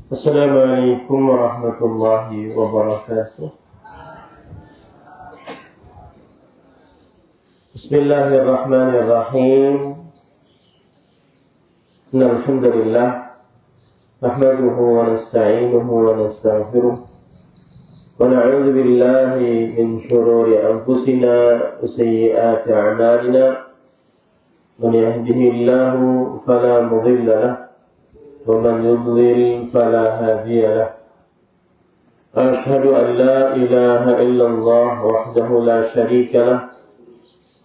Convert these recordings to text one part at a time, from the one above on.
Assalamualaikum warahmatullahi wabarakatuh. Bismillahirrahmanirrahim. Innal hamdalillah nahmaduhu wa nasta'inuhu wa nastaghfiruh wa na'udzu billahi min shururi anfusina wa sayyiati a'malina. Man yahdihillahu fala mudilla lahu wa man yudlil fala hadiya lahu. Ashhadu an la ilaha illallah wahdahu la syarika lahu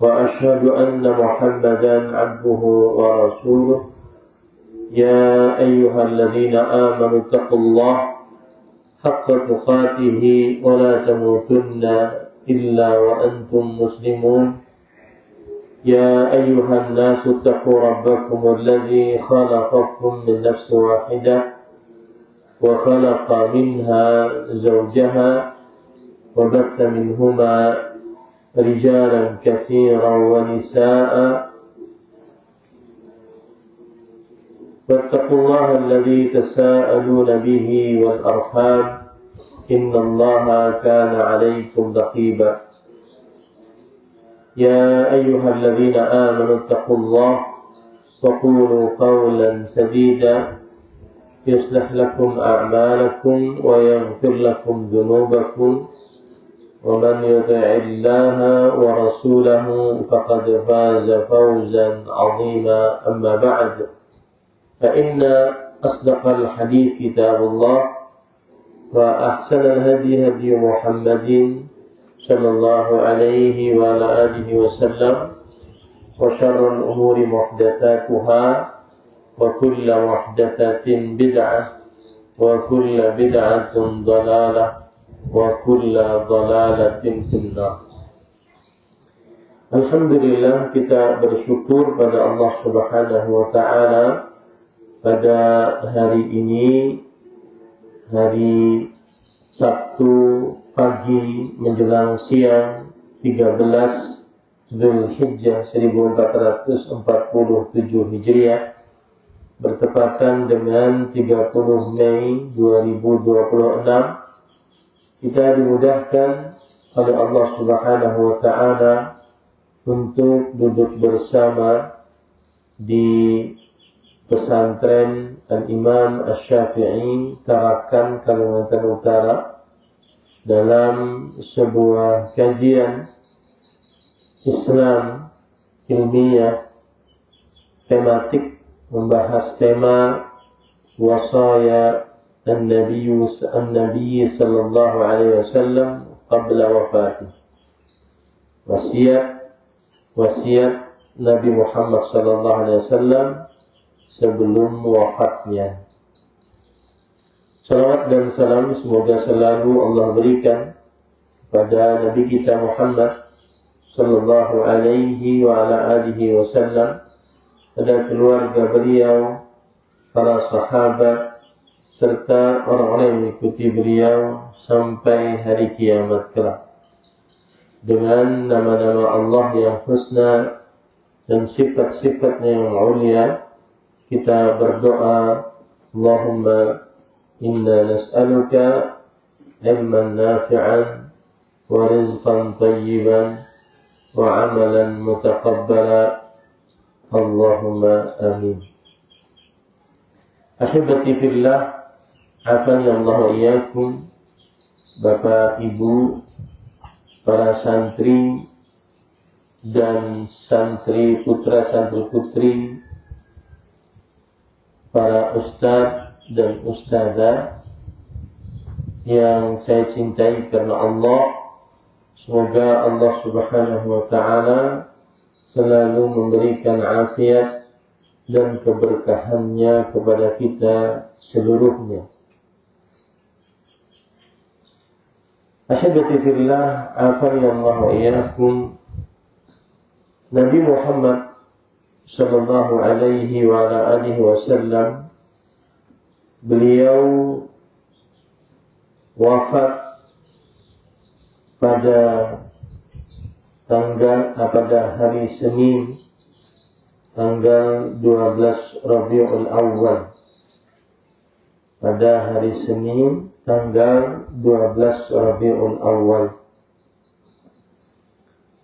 wa ashhadu anna Muhammadan 'abduhu wa rasuluh. Ya ayyuhalladzina amanu taqullaha haqqa tuqatih wa la tamutunna illa wa antum muslimun. يا أيها الناس اتقوا ربكم الذي خلقكم من نفس واحدة وخلق منها زوجها وبث منهما رجالا كثيرا ونساء واتقوا الله الذي تساءلون به والأرحام إن الله كان عليكم رقيبا. يا أيها الذين آمنوا اتقوا الله وقولوا قولا سديدا يصلح لكم أعمالكم ويغفر لكم ذنوبكم ومن يطع الله ورسوله فقد فاز فوزا عظيما. أما بعد فإن أصدق الحديث كتاب الله وأحسن الهدي هدي محمد صلى الله عليه وعلى آله وسلم وشر الأمور محدثاتها وكل محدثة بدعة وكل بدعة ضلالة وكل ضلالة في النار. Alhamdulillah, kita bersyukur pada Allah Subhanahu wa Ta'ala pada hari ini, hari Sabtu pagi menjelang siang 13 Dzulhijjah 1447 Hijriah bertepatan dengan 30 Mei 2026. Kita dimudahkan oleh Allah Subhanahu wa Ta'ala untuk duduk bersama di pesantren Al-Imam Asy-Syafi'i Tarakan, Kalimantan Utara, dalam sebuah kajian Islam ilmiah tematik membahas tema wasaya An-Nabi sallallahu alaihi wasallam qabla wafatih. Wasiat Nabi Muhammad sallallahu alaihi wasallam sebelum wafatnya. Salawat dan salam semoga selalu Allah berikan kepada Nabi kita Muhammad sallallahu alaihi wa ala alihi wasallam, pada keluarga beliau, para sahabat, serta orang-orang yang mengikuti beliau sampai hari kiamat kelak. Dengan nama-nama Allah yang husna dan sifat-sifatnya yang mulia, kita berdoa, Allahumma inna nas'aluka ilman nafi'an wa rizqan tayyiban wa amalan mutaqabbala. Allahumma amin. Ahibati fillah, afani Allah wa iyyakum, Bapak Ibu, para santri dan santri putra santri putri, para ustadz dan ustadzah yang saya cintai karena Allah. Semoga Allah Subhanahu wa Ta'ala selalu memberikan afiat dan keberkahannya kepada kita seluruhnya. Ahibati fillah, afani Allah wa iyyakum, Nabi Muhammad sallallahu alaihi wa ala alihi wasallam, beliau wafat pada hari Senin tanggal 12 Rabiul Awal pada hari Senin tanggal 12 Rabiul Awal.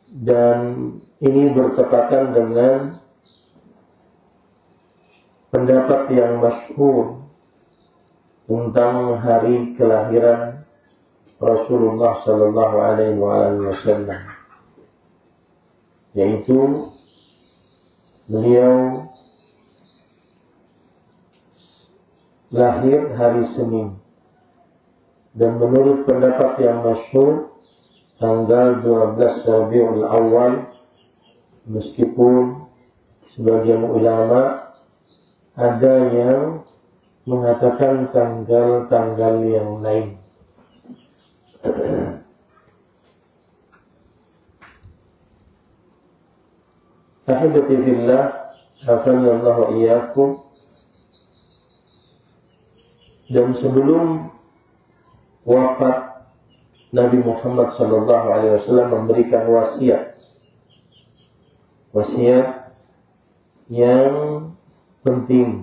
Dan ini bertepatan dengan pendapat yang masyhur tentang hari kelahiran Rasulullah sallallahu alaihi wasallam, yaitu beliau lahir hari Senin, dan menurut pendapat yang masyhur tanggal 12 Rabiul Awal, meskipun sebagian ulama ada yang mengatakan tanggal-tanggal yang lain. Ahibati fillah, hafizallahu iyyakum. Dan sebelum wafat, Nabi Muhammad SAW memberikan wasiat yang penting,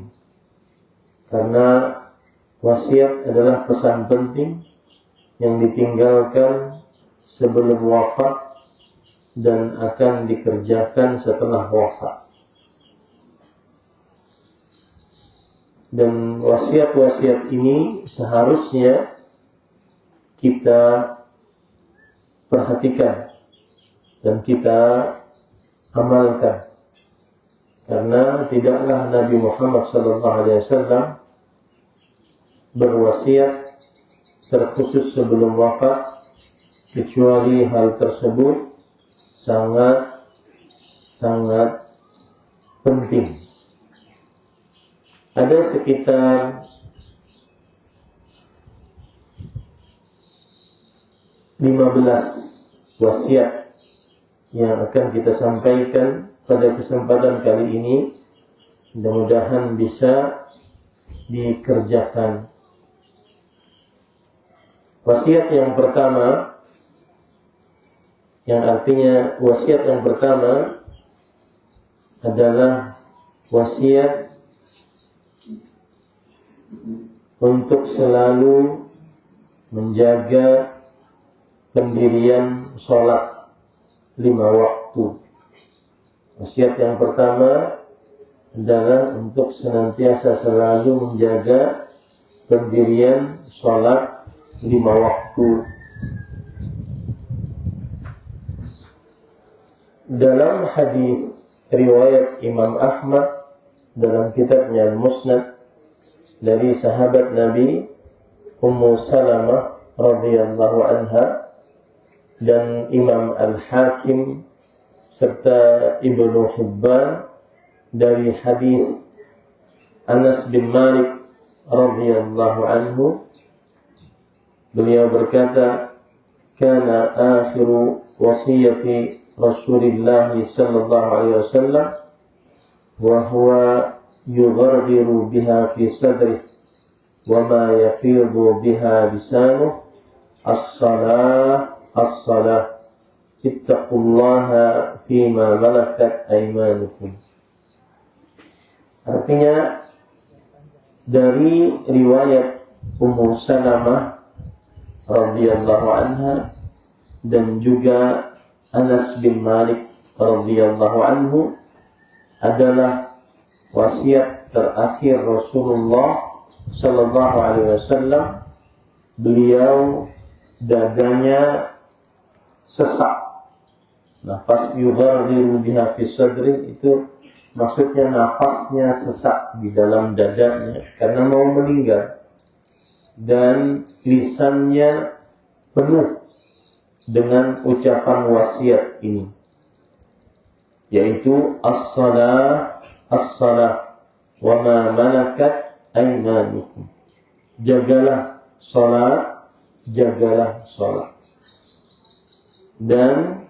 karena wasiat adalah pesan penting yang ditinggalkan sebelum wafat dan akan dikerjakan setelah wafat. Dan wasiat-wasiat ini seharusnya kita perhatikan dan kita amalkan, karena tidaklah Nabi Muhammad SAW berwasiat terkhusus sebelum wafat, kecuali hal tersebut sangat penting. Ada sekitar 15 wasiat yang akan kita sampaikan pada kesempatan kali ini. Mudah-mudahan bisa dikerjakan. Wasiat yang pertama, yang artinya wasiat yang pertama adalah wasiat untuk selalu menjaga pendirian sholat 5 waktu. Wasiat yang pertama adalah untuk senantiasa selalu menjaga pendirian sholat 5 waktu. Dalam hadis riwayat Imam Ahmad dalam kitabnya Al-Musnad dari sahabat Nabi Ummu Salamah radhiyallahu anha, dan Imam Al-Hakim serta Ibnu Hibban dari hadis Anas bin Malik radhiyallahu anhu, beliau berkata, kana akhiru wasiyati Rasulillah sallallahu alaihi wasallam wa huwa yugharghiru biha fi sadrihi wa ma yafidu biha lisanuhu as-salah ittaqullaha fima malakat aymanukum. Artinya, dari riwayat Ummu Salamah radhiyallahu anha dan juga Anas bin Malik radhiyallahu anhu adalah wasiat terakhir Rasulullah sallallahu alaihi wasallam. Beliau dadanya sesak, nafas yugharghiru biha fi sadri, itu maksudnya nafasnya sesak di dalam dadanya karena mau meninggal, dan lisannya penuh dengan ucapan wasiat ini, yaitu as-salah wa ma malakat aymanukum. Jagalah salat, dan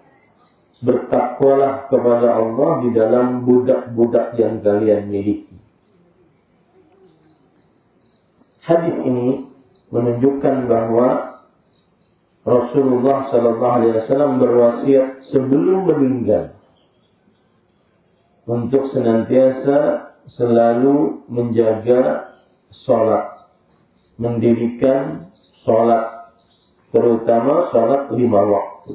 bertakwalah kepada Allah di dalam budak-budak yang kalian miliki. Hadis ini menunjukkan bahwa Rasulullah SAW berwasiat sebelum meninggal untuk senantiasa selalu menjaga sholat mendirikan sholat, terutama sholat 5 waktu.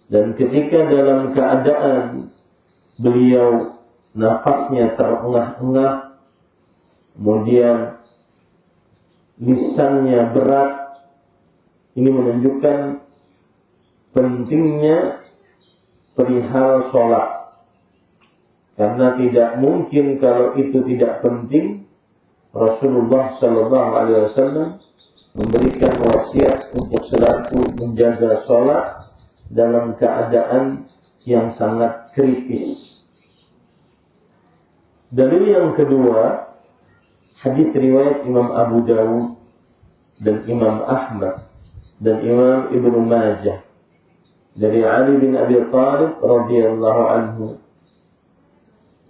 Dan ketika dalam keadaan beliau nafasnya terengah-engah, kemudian lisannya berat, ini menunjukkan pentingnya perihal sholat. Karena tidak mungkin kalau itu tidak penting, Rasulullah SAW memberikan wasiat untuk selalu menjaga sholat dalam keadaan yang sangat kritis. Dalil yang kedua, hadis riwayat Imam Abu Dawud dan Imam Ahmad dan Imam Ibnu Majah dari Ali bin Abi Thalib radhiyallahu anhu.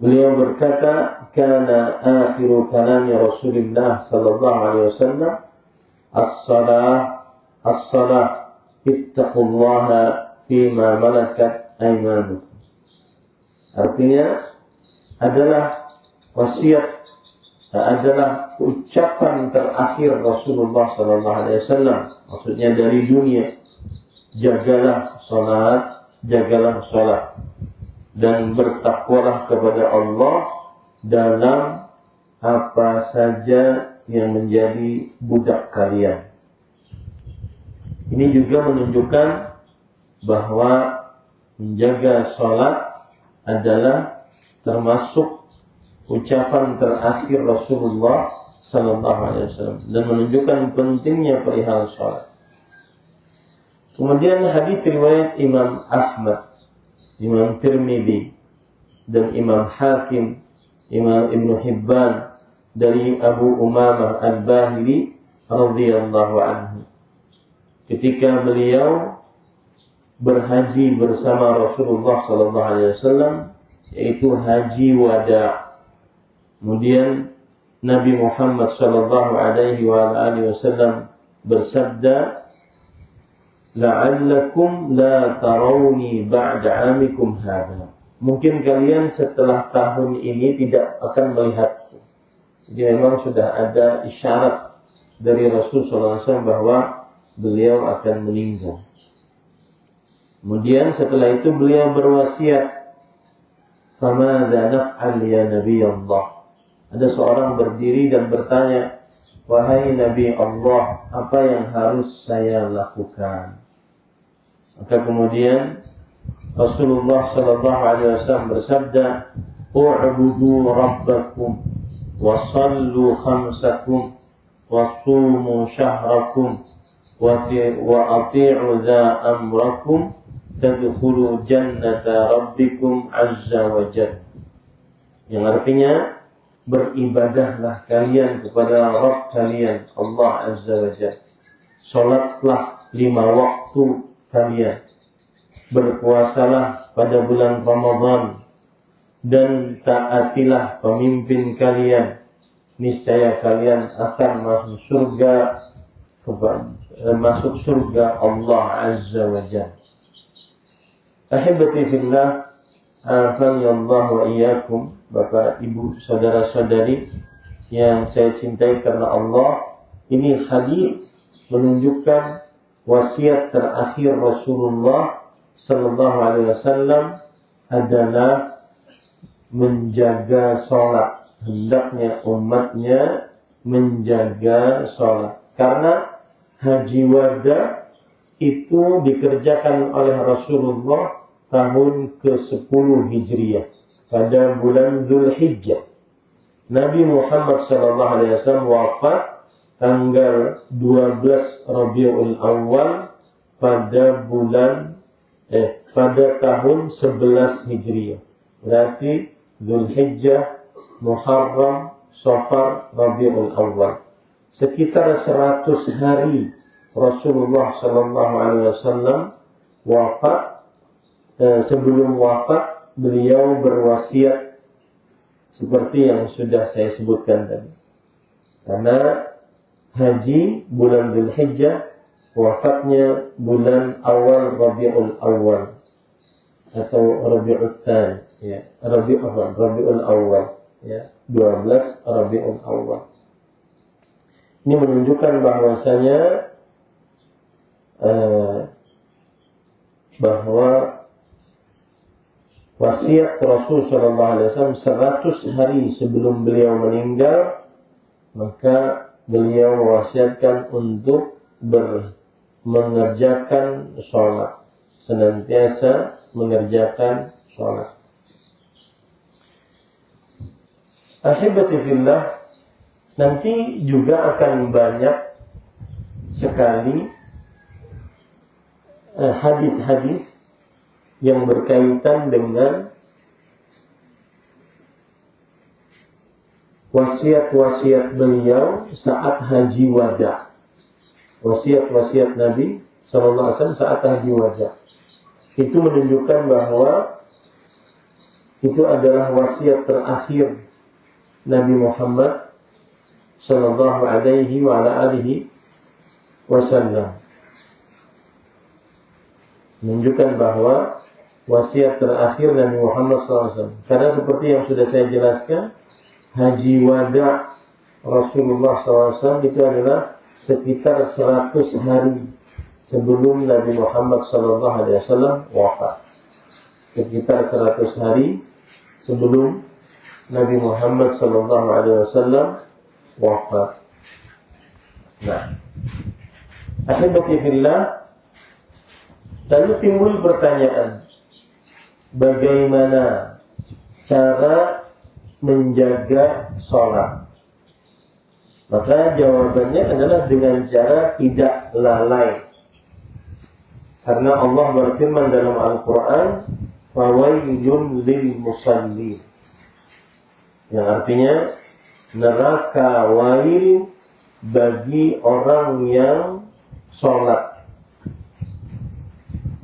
Beliau berkata, "Kana akhiru kalami Rasulullah sallallahu alaihi wasallam as-salah, as-salah, ittaqullaha fima malakat aymanukum." Artinya adalah wasiat, adalah ucapan terakhir Rasulullah sallallahu alaihi wasallam, maksudnya dari dunia. Jagalah salat, jagalah salat, dan bertakwalah kepada Allah dalam apa saja yang menjadi budak kalian. Ini juga menunjukkan bahwa menjaga salat adalah termasuk ucapan terakhir Rasulullah sallallahu alaihi wasallam dan menunjukkan pentingnya perihal salat. Kemudian hadis riwayat Imam Ahmad, Imam Tirmidzi dan Imam Hakim, Imam Ibnu Hibban dari Abu Umamah Al-Bahili radhiyallahu anhu. Ketika beliau berhaji bersama Rasulullah sallallahu alaihi wasallam, yaitu haji wada. Kemudian Nabi Muhammad sallallahu alaihi wasallam bersabda, "La'allakum la tarawni ba'da 'amikum hadha." Mungkin kalian setelah tahun ini tidak akan melihatku. Jadi memang sudah ada isyarat dari Rasulullah SAW bahwa beliau akan meninggal. Kemudian setelah itu beliau berwasiat, "Famadza naf'al ya Nabi Allah?" Ada seorang berdiri dan bertanya, "Wahai Nabi Allah, apa yang harus saya lakukan?" Maka kemudian Rasulullah sallallahu alaihi wasallam bersabda, "U'budu rabbakum wa sallu khamsakum wa sumu syahrakum wa ati'u za amrakum tadkhulu jannata rabbikum azza wa jalla." Yang artinya, beribadahlah kalian kepada Rabb kalian Allah azza wa jalla. Salatlah 5 waktu kalian, berpuasalah pada bulan Ramadan, dan taatilah pemimpin kalian, niscaya kalian akan masuk surga Allah azza wa jalla. Ahibati fillah, afani Allah wa iyyakum, Bapak, Ibu, saudara-saudari yang saya cintai karena Allah. Ini hadis menunjukkan wasiat terakhir Rasulullah sallallahu alaihi wasallam adalah menjaga salat. Hendaknya umatnya menjaga salat. Karena haji wada itu dikerjakan oleh Rasulullah tahun ke-10 Hijriah pada bulan Dzulhijjah. Nabi Muhammad sallallahu alaihi wasallam wafat tanggal 12 Rabiul Awal pada tahun 11 Hijriah. Berarti Dzulhijjah, Muharram, Safar, Rabiul Awal. Sekitar 100 hari Rasulullah sallallahu alaihi wasallam wafat. Sebelum wafat beliau berwasiat seperti yang sudah saya sebutkan tadi. Karena haji bulan Dzulhijjah, wafatnya bulan awal Rabiul Awal atau Rabiul Tsani, ya, Rabiul Awal, ya, 12 Rabiul Awal. Ini menunjukkan bahwasanya bahwa wasiat Rasul sallallahu alaihi wasallam 100 hari sebelum beliau meninggal, maka beliau mewasiatkan untuk mengerjakan sholat, senantiasa mengerjakan sholat. Ahibati fillah, nanti juga akan banyak sekali hadis-hadis yang berkaitan dengan wasiat-wasiat beliau saat haji wada. Wasiat-wasiat Nabi sallallahu alaihi wasallam saat haji wada. Itu menunjukkan bahwa itu adalah wasiat terakhir Nabi Muhammad sallallahu alaihi wa ala alihi wasallam. Menunjukkan bahwa wasiat terakhir Nabi Muhammad sallallahu alaihi wasallam. Karena seperti yang sudah saya jelaskan, haji wada Rasulullah sallallahu alaihi wasallam itu adalah sekitar 100 hari sebelum Nabi Muhammad sallallahu alaihi wasallam wafat. Sekitar 100 hari sebelum Nabi Muhammad sallallahu alaihi wasallam wafat. Nah, ahibati fillah, lalu timbul pertanyaan, bagaimana cara menjaga sholat? Maka jawabannya adalah dengan cara tidak lalai. Karena Allah berfirman dalam Al-Quran, fawailun lil musallin, yang artinya neraka wail bagi orang yang sholat.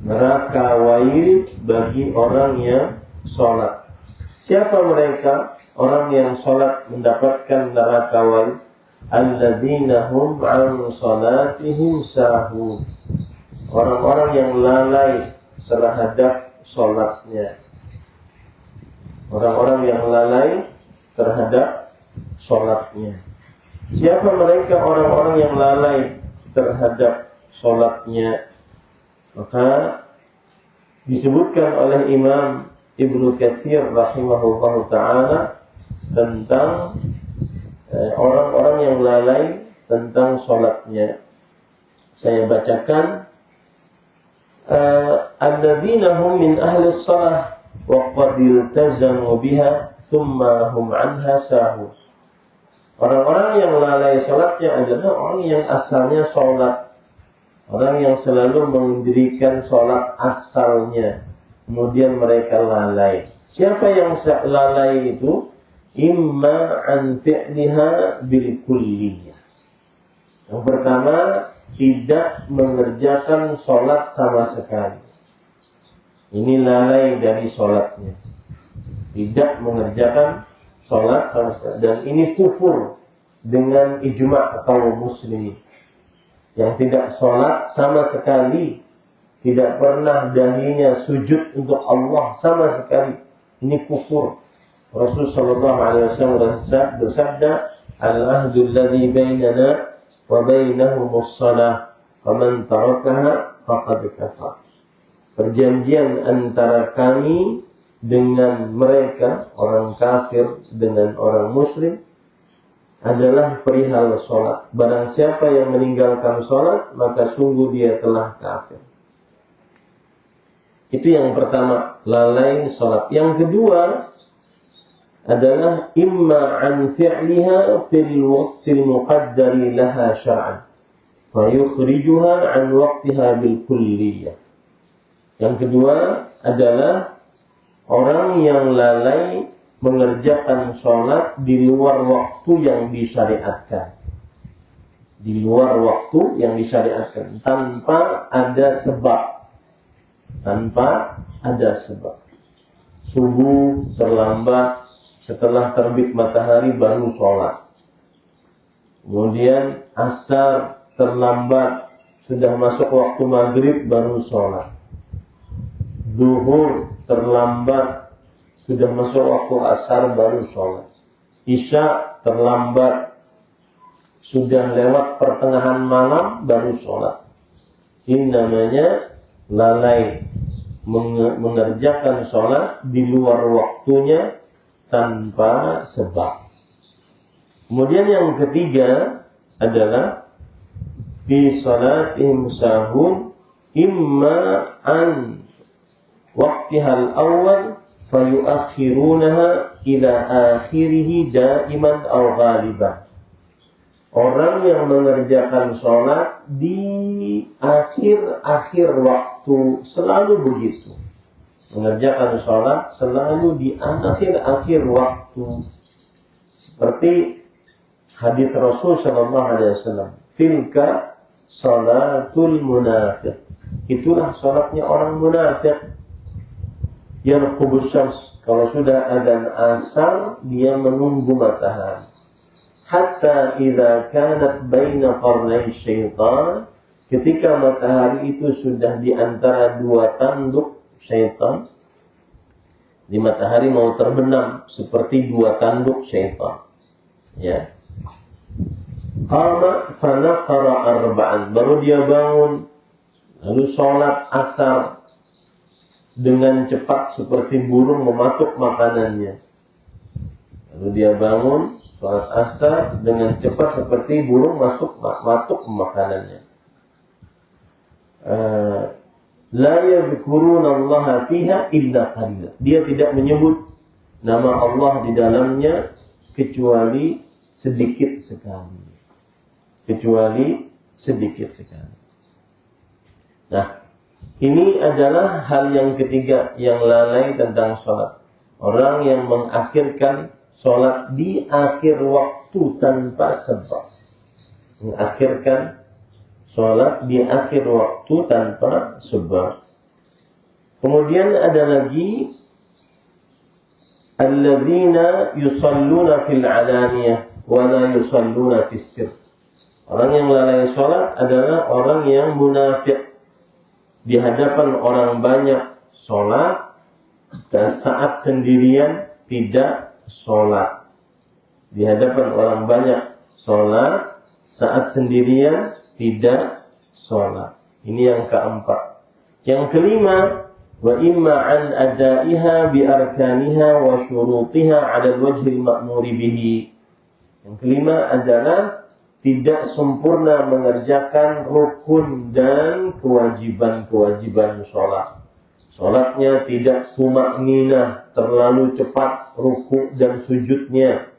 Neraka wail bagi orang yang sholat. Siapa mereka? Orang yang sholat mendapatkan neraka wail. Alladzina hum an sholatihim sahun. Orang-orang yang lalai terhadap sholatnya. Orang-orang yang lalai terhadap sholatnya. Siapa mereka orang-orang yang lalai terhadap sholatnya? Maka disebutkan oleh Imam Ibnu Katsir rahimahullahu ta'ala tentang orang-orang yang lalai tentang sholatnya. Saya bacakan, alladzina hum min ahli shalah wa qad iltazamu biha thumma hum anha sahun. Orang-orang yang lalai sholatnya adalah orang yang asalnya sholat, orang yang selalu mendirikan sholat asalnya, kemudian mereka lalai. Siapa yang lalai itu? Imma an fi'liha bil kulliyah. Yang pertama, tidak mengerjakan sholat sama sekali. Ini lalai dari sholatnya. Tidak mengerjakan sholat sama sekali. Dan ini kufur dengan ijma' kaum muslimin. Yang tidak sholat sama sekali, tidak pernah dahinya sujud untuk Allah sama sekali, ini kufur. Rasul sallallahu alaihi wasallam bersabda, al-ahdu alladhi bainana wa bainahumus shalah, faman tarakaha faqad kafar. Perjanjian antara kami dengan mereka, orang kafir dengan orang muslim, adalah perihal sholat. Barang siapa yang meninggalkan sholat, maka sungguh dia telah kafir. Itu yang pertama, lalai sholat. Yang kedua adalah imma an fi'liha fil waqtil muqaddari laha syar'an fayukhrijuha an waqtiha bil kulliyah. Yang kedua adalah orang yang lalai mengerjakan sholat di luar waktu yang disyariatkan. Di luar waktu yang disyariatkan, tanpa ada sebab. Tanpa ada sebab. Subuh terlambat, setelah terbit matahari baru sholat. Kemudian asar terlambat, sudah masuk waktu maghrib baru sholat. Zuhur terlambat, sudah masuk waktu asar baru sholat. Isya terlambat, sudah lewat pertengahan malam baru sholat. Ini namanya lalai, mengerjakan sholat di luar waktunya tanpa sebab. Kemudian yang ketiga adalah fi sholatihim sahun imma an waqtihal awal fayuakhirunaha ila akhirihi daiman aw ghaliban. Orang yang mengerjakan sholat di akhir-akhir waktu selalu begitu. Mengerjakan sholat selalu di akhir-akhir waktu. Seperti hadis Rasul sallallahu alaihi wasallam, tilka sholatul munafiq. Itulah sholatnya orang munafik. Yarqubus syams, kalau sudah adzan asar dia menunggu matahari. Hatta idza kanat baina qarnay syaitan, ketika matahari itu sudah di antara dua tanduk syaitan. Di matahari mau terbenam seperti dua tanduk syaitan. Ya. Qama fanaqara arba'an, baru dia bangun lalu sholat asar dengan cepat seperti burung mematuk makanannya. Lalu dia bangun sholat asar dengan cepat seperti burung matuk makanannya. La yadhkuruna Allah fiha illa qalila. Dia tidak menyebut nama Allah di dalamnya kecuali sedikit sekali. Nah, ini adalah hal yang ketiga yang lalai tentang sholat. Orang yang mengakhirkan sholat di akhir waktu tanpa sebab. Mengakhirkan sholat di akhir waktu tanpa sebab. Kemudian ada lagi alladzina yusalluna fil alaniyah wa la yusalluna fis sir. Orang yang lalai sholat adalah orang yang munafik. Di hadapan orang banyak sholat, dan saat sendirian tidak sholat. Di hadapan orang banyak sholat, saat sendirian tidak sholat. Ini yang keempat. Yang kelima, wa imma an adaiha bi arkaniha wa syurutiha 'ala al-wajhi al-ma'muri bihi. Yang kelima adalah tidak sempurna mengerjakan rukun dan kewajiban-kewajiban sholat. Sholatnya tidak tumakninah, terlalu cepat ruku dan sujudnya.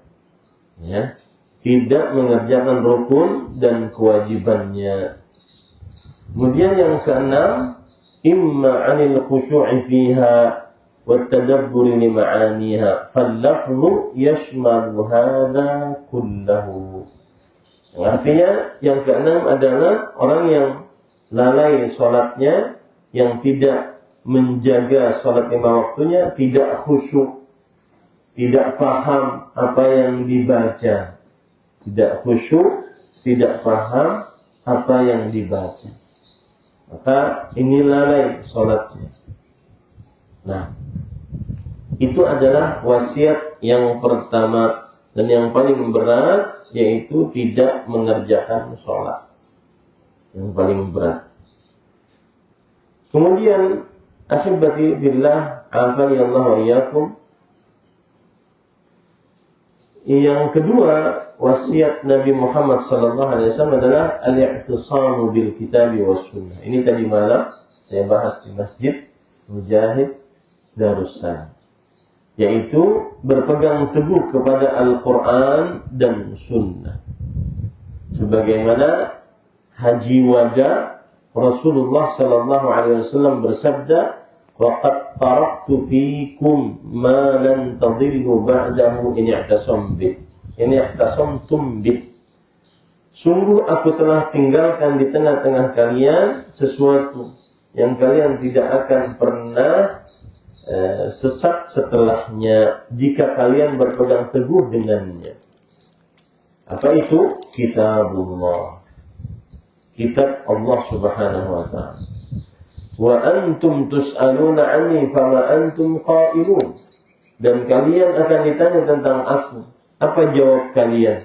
Ya, tidak mengerjakan rukun dan kewajibannya. Kemudian yang keenam, imma 'anil khusyu'i fiha wa tadabburi li ma'aniha, fal lafdhu yashmalu hadha kullahu. Artinya yang keenam adalah orang yang lalai sholatnya, yang tidak menjaga sholat lima waktunya, tidak khusyuk, tidak paham apa yang dibaca, tidak khusyuk, tidak paham apa yang dibaca. Maka ini lalai sholatnya. Nah, itu adalah wasiat yang pertama dan yang paling berat, yaitu tidak mengerjakan sholat. Yang paling berat. Kemudian ahibbati fillah, afani Allah wa iyyakum. Yang kedua, wasiat Nabi Muhammad sallallahu alaihi wasallam adalah al-i'tisamu bil kitabi was sunnah. Ini tadi malam saya bahas di Masjid Mujahid Darussalam, yaitu berpegang teguh kepada Al-Quran dan Sunnah. Sebagaimana haji wada Rasulullah sallallahu alaihi wasallam bersabda, "Waqad taraktu fiikum ma lan tadhillu ba'dahu in i'tasamtum bih." Sungguh aku telah tinggalkan di tengah-tengah kalian sesuatu yang kalian tidak akan pernah sesat setelahnya jika kalian berpegang teguh dengannya. Apa itu? Kitabullah, kitab Allah subhanahu wa ta'ala. Wa antum tus'aluna anni fama antum qailun. Dan kalian akan ditanya tentang aku. Apa jawab kalian?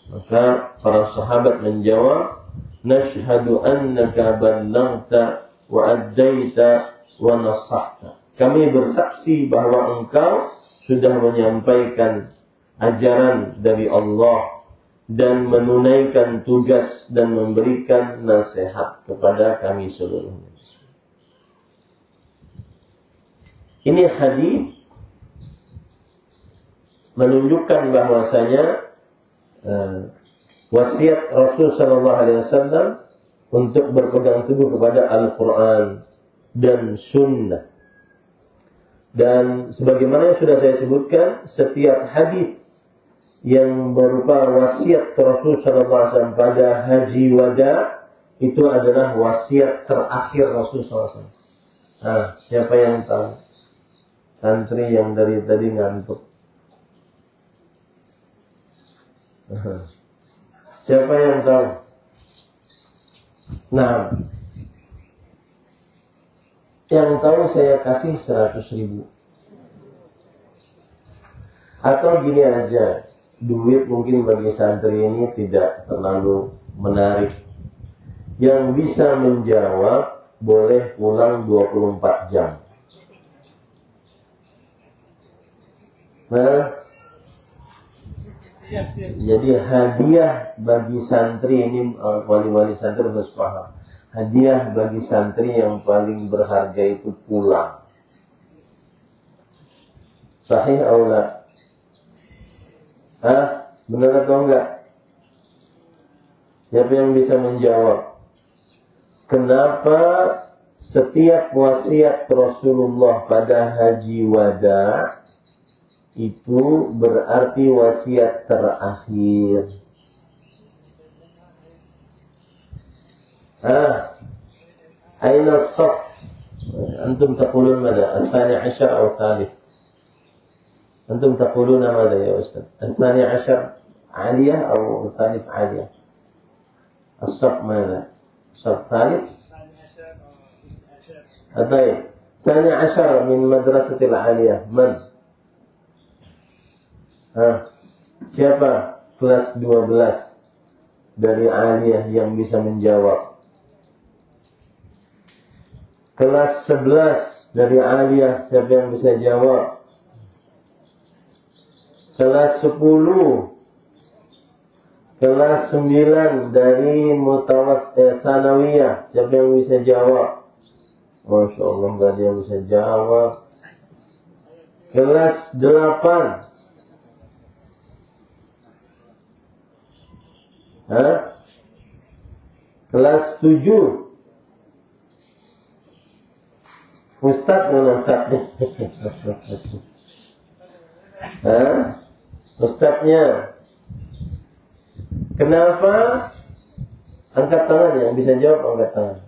Maka para sahabat menjawab, nashhadu annaka ballaghta wa addaita wa nasahta. Kami bersaksi bahwa engkau sudah menyampaikan ajaran dari Allah dan menunaikan tugas dan memberikan nasihat kepada kami seluruhnya. Ini hadis menunjukkan bahwasanya wasiat Rasul sallallahu alaihi wasallam untuk berpegang teguh kepada Al-Qur'an dan Sunnah. Dan sebagaimana yang sudah saya sebutkan, setiap hadis yang berupa wasiat Rasul sallallahu alaihi wasallam pada haji wada itu adalah wasiat terakhir Rasul sallallahu alaihi wasallam. Nah, siapa yang tahu? Santri yang dari tadi ngantuk. Siapa yang tahu? Nah, yang tahu saya kasih 100.000. Atau gini aja, duit mungkin bagi santri ini tidak terlalu menarik. Yang bisa menjawab boleh pulang 24 jam. Nah, jadi hadiah bagi santri ini, wali-wali santri harus paham. Hadiah bagi santri yang paling berharga itu pulang. Sahih atau la? Benar atau enggak? Siapa yang bisa menjawab? Kenapa setiap wasiat Rasulullah pada haji wada itu berarti wasiat terakhir? Aina as-saff? Antum taqulun mada? Al-thani ashar atau thalith? Antum taqulun mada ya Ustaz? Al-thani ashar aliyah atau al-thalith aliyah? As-saff mada? As-saff thalith? Atay, thani ashar min madrasatil aliyah. Man? Siapa kelas 12 dari aliyah yang bisa menjawab? Kelas 11 dari aliyah, siapa yang bisa jawab? Kelas 10, kelas 9 dari sanawiyah, siapa yang bisa jawab? Masya Allah, gak ada yang bisa jawab. Kelas 8, kelas 7. Ustaz mana Ustaznya? Ustaznya. Kenapa? Angkat tangan yang bisa jawab, angkat tangan.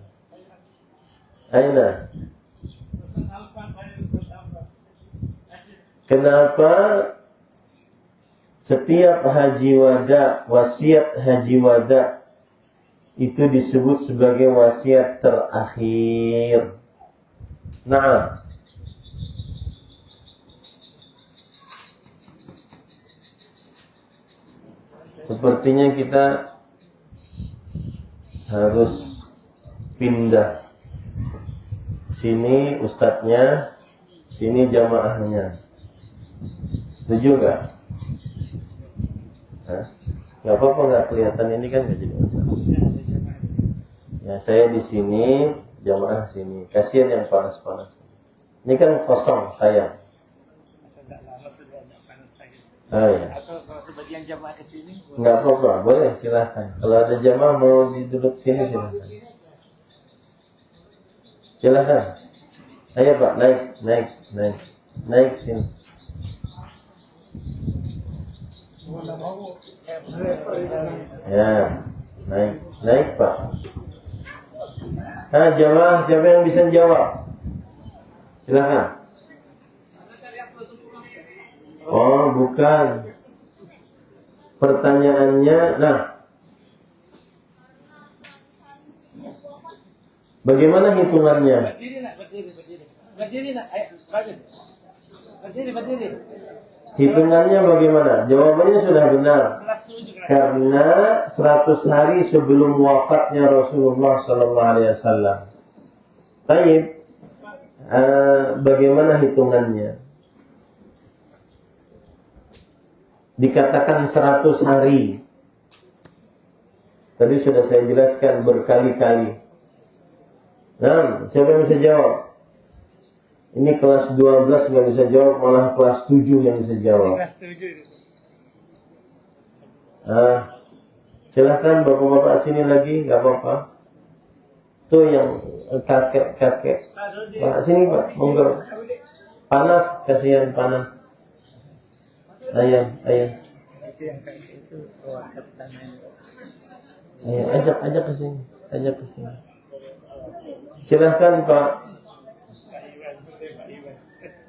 Aina. Kenapa setiap haji wada, wasiat haji wada itu disebut sebagai wasiat terakhir? Nah, sepertinya kita harus pindah. Sini ustadznya, sini jamaahnya. Setuju gak? Gak apa-apa, gak kelihatan ini kan gak jadi masalah. Ya, saya di sini, jamaah sini. Kasihan yang panas-panas. Ini kan kosong, sayang. Ya. Atau kalau sebagian jamaah ke sini? Nggak apa-apa, boleh silahkan. Kalau ada jamaah mau duduk sini silahkan. Silahkan. Ayo Pak, naik sini. Ya, naik Pak. Jamaah siapa yang bisa jawab? Silahkan. Oh, bukan. Pertanyaannya, bagaimana hitungannya? Berdiri nak. Berdiri nak. Ayo, bagus. Berdiri. Hitungannya bagaimana? Jawabannya sudah benar. Kelas 7 kelas. Karena 100 hari sebelum wafatnya Rasulullah SAW. Baik, bagaimana hitungannya? Dikatakan 100 hari. Tadi sudah saya jelaskan berkali-kali. Nah, siapa yang bisa jawab? Ini kelas 12 nggak bisa jawab, malah kelas 7 yang bisa jawab. Kelas 7 itu. Silahkan bapak-bapak sini lagi, nggak apa-apa. Tuh yang kakek-kakek. Pak, sini Pak, monggo. Panas, kasihan panas. Ayo. Itu yang kayak itu Ayo, ajak ke sini. Silahkan Pak.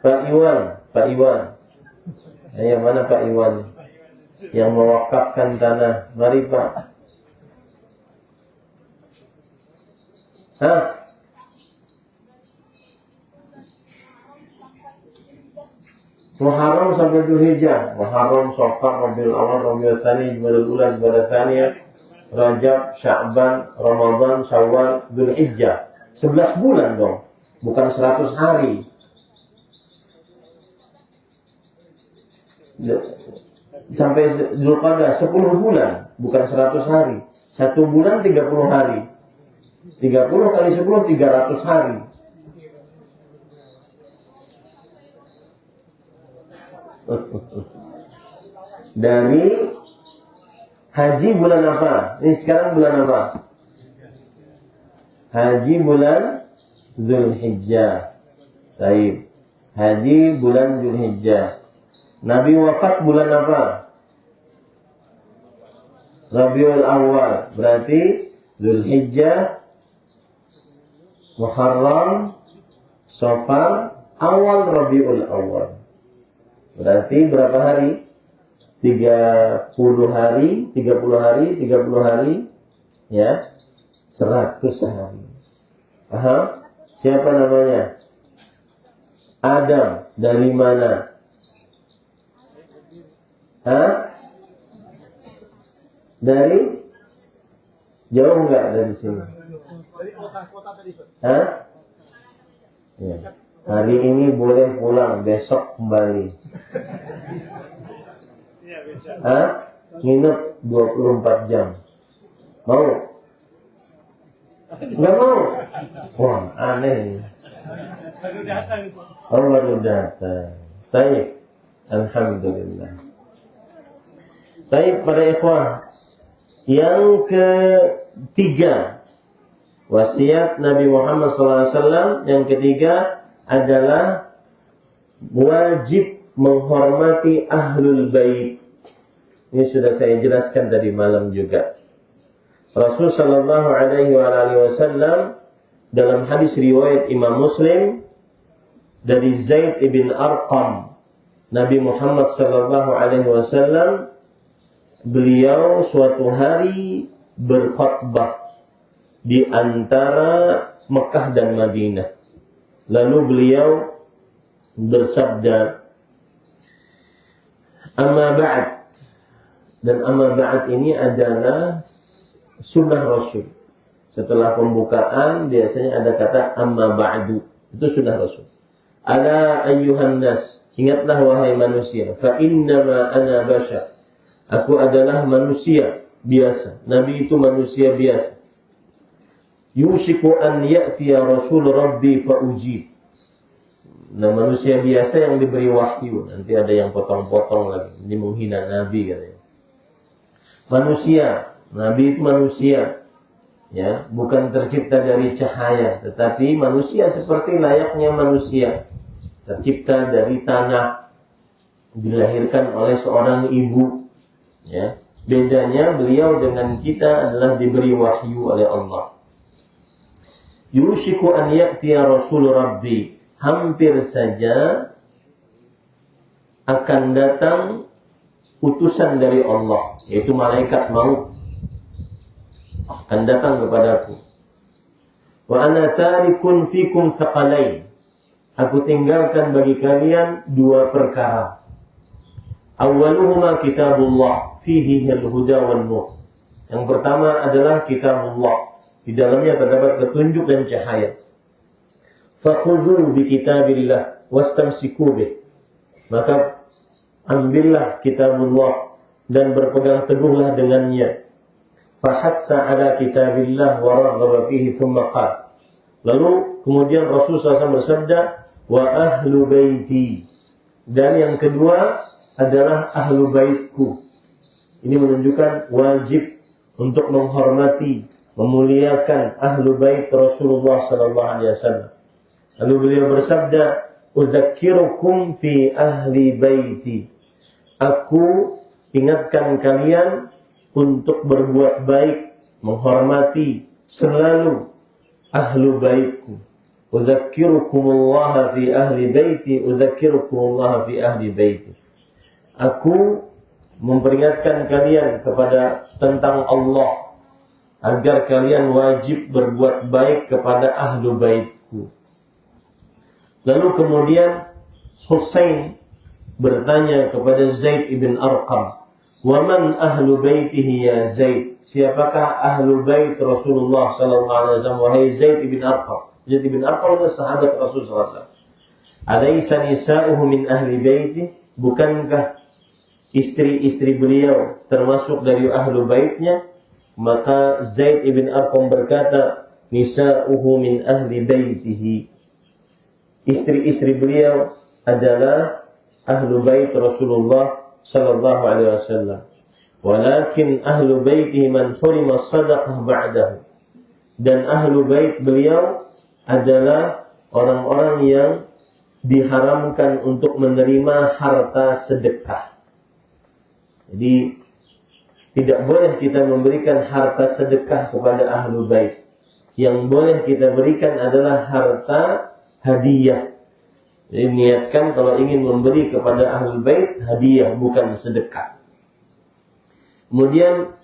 Pak Iwan. Ayo, mana Pak Iwan? Yang mewakafkan tanah. Mari Pak. Muharram sampai Dzulhijjah. Muharram, Safar, Rabiul Awal, Rabiul Tsani, Jumadil Ula, Jumadil Tsaniyah, Rajab, Sya'ban, Ramadan, Syawal, Dzulhijjah. 11 bulan dong. Bukan 100 hari. Sampai Dzulqa'dah 10 bulan, bukan 100 hari. 1 bulan 30 hari. 30 kali 10 300 hari. Dari haji bulan apa? Ini sekarang bulan apa? Haji bulan Dzulhijjah. Baik. Haji bulan Dzulhijjah. Nabi wafat bulan apa? Rabiul Awal. Berarti Dzulhijjah, Muharram, Safar, awal Rabiul Awal. Berarti berapa hari? 30 hari, ya. 100 hari. Paham? Siapa namanya? Adam. Dari mana? Dari jauh enggak dari sini? Dari kota tadi. Ya. Hari ini boleh pulang, besok kembali. Iya, bisa. Nginep 24 jam. Mau? Enggak mau? Wah, aneh. Baru datang itu. Oh, baru datang. Baik. Alhamdulillah. Baik, para ikhwah. Yang ketiga, wasiat Nabi Muhammad SAW. Yang ketiga adalah wajib menghormati ahlul bait. Ini sudah saya jelaskan tadi malam juga. Rasul sallallahu alaihi wasallam dalam hadis riwayat Imam Muslim dari Zaid ibn Arqam, Nabi Muhammad sallallahu alaihi wasallam beliau suatu hari berkhutbah di antara Mekah dan Madinah. Lalu beliau bersabda, "Amma ba'd." Dan amma ba'd ini adalah sunnah Rasul. Setelah pembukaan biasanya ada kata amma ba'du. Itu sunnah Rasul. Ala ayyuhan nas, ingatlah wahai manusia, fa innama ana bashar. Aku adalah manusia biasa. Nabi itu manusia biasa. Yushiku an ya'tiya rasul rabbi fa ujib. Nah, manusia biasa yang diberi wahyu. Nanti ada yang potong-potong lagi. Ini menghina Nabi katanya. Manusia, Nabi itu manusia, ya, bukan tercipta dari cahaya, tetapi manusia seperti layaknya manusia, tercipta dari tanah, dilahirkan oleh seorang ibu, ya. Bedanya beliau dengan kita adalah diberi wahyu oleh Allah. Yushiku an ya'tiya rasul rabbi, hampir saja akan datang utusan dari Allah, yaitu malaikat maut akan datang kepadaku. Wa ana tarikun fikum thaqalain. Aku tinggalkan bagi kalian 2 perkara. Awwaluhuma kitabullah fihi al-huda wan nur. Yang pertama adalah kitabullah. Di dalamnya terdapat petunjuk dan cahaya. Fakhudhu bi kitabillah wastamsiku bih. Maka ambillah kitabullah dan berpegang teguhlah dengannya. Fahatha ala kitabillah wa raghaba fihi thumma qala. Lalu kemudian Rasulullah SAW bersabda, wa ahlu baiti. Dan yang kedua adalah ahlu baitku. Ini menunjukkan wajib untuk menghormati, memuliakan ahlu bait Rasulullah SAW. Lalu beliau bersabda, udzakirukum fi ahli baiti. Aku ingatkan kalian untuk berbuat baik, menghormati selalu ahlu baitku. Udzakirukumullah fi ahli baiti, udzakirukumullah fi ahli baiti. Aku memperingatkan kalian tentang Allah agar kalian wajib berbuat baik kepada ahlu baitku. Lalu kemudian Husain bertanya kepada Zaid ibn Arqam, wa man ahlu baitihi ya Zaid? Siapakah ahlu bait Rasulullah sallallahu alaihi wasallam wahai Zaid ibn Arqam? Zaid ibn Arqam adalah sahabat Rasulullah sallallahu alaihi wasallam. Alaysa nisa'uhu min ahli baiti? Bukankah istri-istri beliau termasuk dari ahlu baitnya? Maka Zaid ibn Arqam berkata, nisa'uhu min ahli baitihi. Istri-istri beliau adalah ahlu bait Rasulullah sallallahu alaihi wasallam. Walakin ahlu baitihi man hurima sadaqah ba'dahu. Dan ahlu bait beliau adalah orang-orang yang diharamkan untuk menerima harta sedekah. Jadi tidak boleh kita memberikan harta sedekah kepada ahlu bait. Yang boleh kita berikan adalah harta hadiah. Jadi niatkan kalau ingin memberi kepada ahlu bait hadiah, bukan sedekah. Kemudian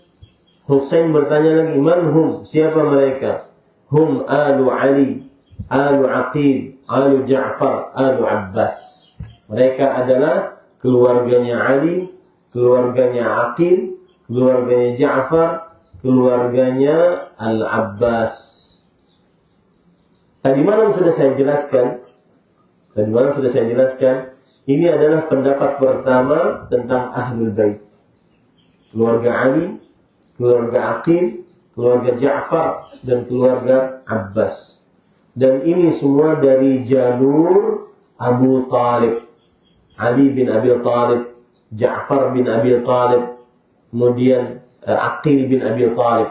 Husain bertanya lagi, man hum? Siapa mereka? Hum alu Ali, alu Aqil, alu Ja'far, alu Abbas. Mereka adalah keluarganya Ali, keluarganya Aqil, keluarganya Ja'far, keluarganya Al-Abbas. Tadi malam sudah saya jelaskan, ini adalah pendapat pertama tentang Ahlul Bait. Keluarga Ali, keluarga Aqil, keluarga Ja'far, dan keluarga Abbas. Dan ini semua dari jalur Abu Talib. Ali bin Abi Talib, Ja'far bin Abi Talib, kemudian Aqil bin Abi Talib.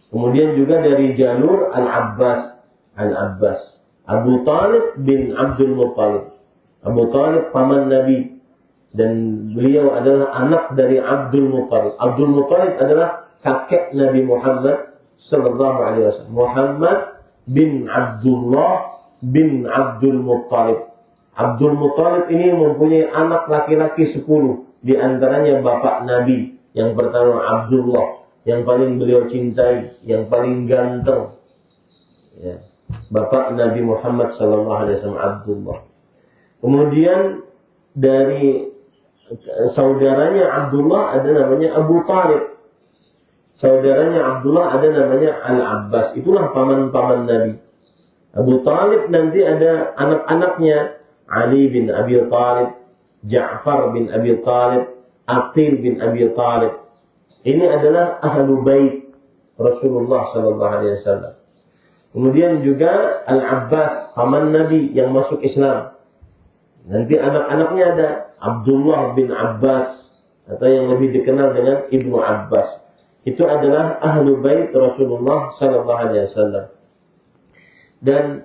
Kemudian juga dari jalur Al-Abbas. Abu Talib bin Abdul Muttalib. Abu Talib paman Nabi dan beliau adalah anak dari Abdul Muttalib. Abdul Muttalib adalah kakek Nabi Muhammad sallallahu alaihi wasallam. Muhammad bin Abdullah bin Abdul Muttalib. Abdul Muttalib ini mempunyai anak laki-laki 10. Di antaranya bapak Nabi. Yang pertama Abdullah, yang paling beliau cintai, yang paling ganteng. Ya. Bapak Nabi Muhammad sallallahu alaihi wasallam Abdullah. Kemudian dari saudaranya Abdullah ada namanya Abu Talib. Saudaranya Abdullah ada namanya Al-Abbas. Itulah paman-paman Nabi. Abu Talib nanti ada anak-anaknya, Ali bin Abi Talib, Ja'far bin Abi Talib, Aqil bin Abi Talib. Ini adalah ahlu bait Rasulullah sallallahu alaihi wasallam. Kemudian juga Al-Abbas, paman Nabi yang masuk Islam. Nanti anak-anaknya ada Abdullah bin Abbas, atau yang lebih dikenal dengan Ibnu Abbas. Itu adalah ahlu bait Rasulullah sallallahu alaihi wasallam. Dan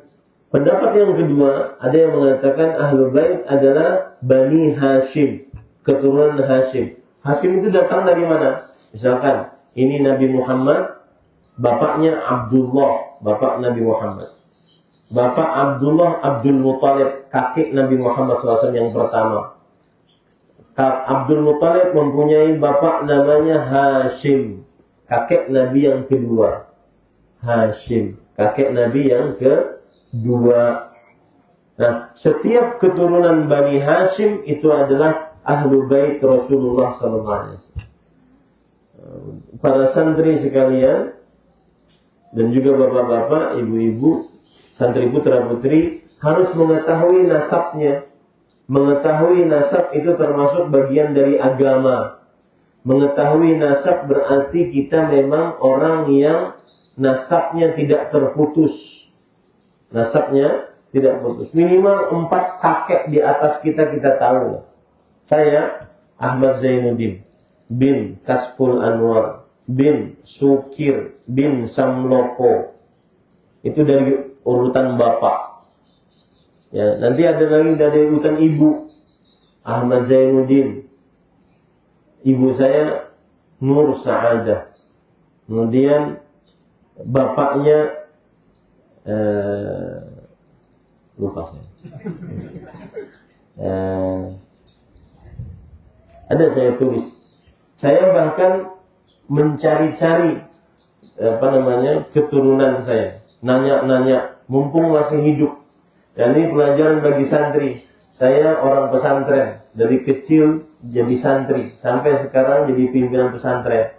pendapat yang kedua, ada yang mengatakan ahlu bait adalah Bani Hashim, keturunan Hashim. Hashim itu datang dari mana? Misalkan ini Nabi Muhammad, bapaknya Abdullah, bapak Nabi Muhammad. Bapak Abdullah Abdul Muttalib, kakek Nabi Muhammad SAW yang pertama. Abdul Muttalib mempunyai bapak namanya Hashim, kakek Nabi yang kedua. Hashim, kakek Nabi yang kedua. Nah, setiap keturunan Bani Hashim itu adalah ahlu bait Rasulullah sallallahu alaihi wasallam. Para santri sekalian dan juga bapak-bapak, ibu-ibu, santri putra-putri harus mengetahui nasabnya. Mengetahui nasab itu termasuk bagian dari agama. Mengetahui nasab berarti kita memang orang yang nasabnya tidak terputus. Nasabnya tidak putus. Minimal 4 kakek di atas kita tahu. Saya Ahmad Zainuddin bin Kasful Anwar bin Sukir bin Samloko. Itu dari urutan bapak. Ya, nanti ada lagi dari urutan ibu, Ahmad Zainuddin. Ibu saya Nur Sa'adah. Kemudian bapaknya lupa saya. Ada saya tulis. Saya bahkan mencari-cari keturunan saya. Nanya-nanya, mumpung masih hidup. Dan ini pelajaran bagi santri. Saya orang pesantren. Dari kecil jadi santri. Sampai sekarang jadi pimpinan pesantren.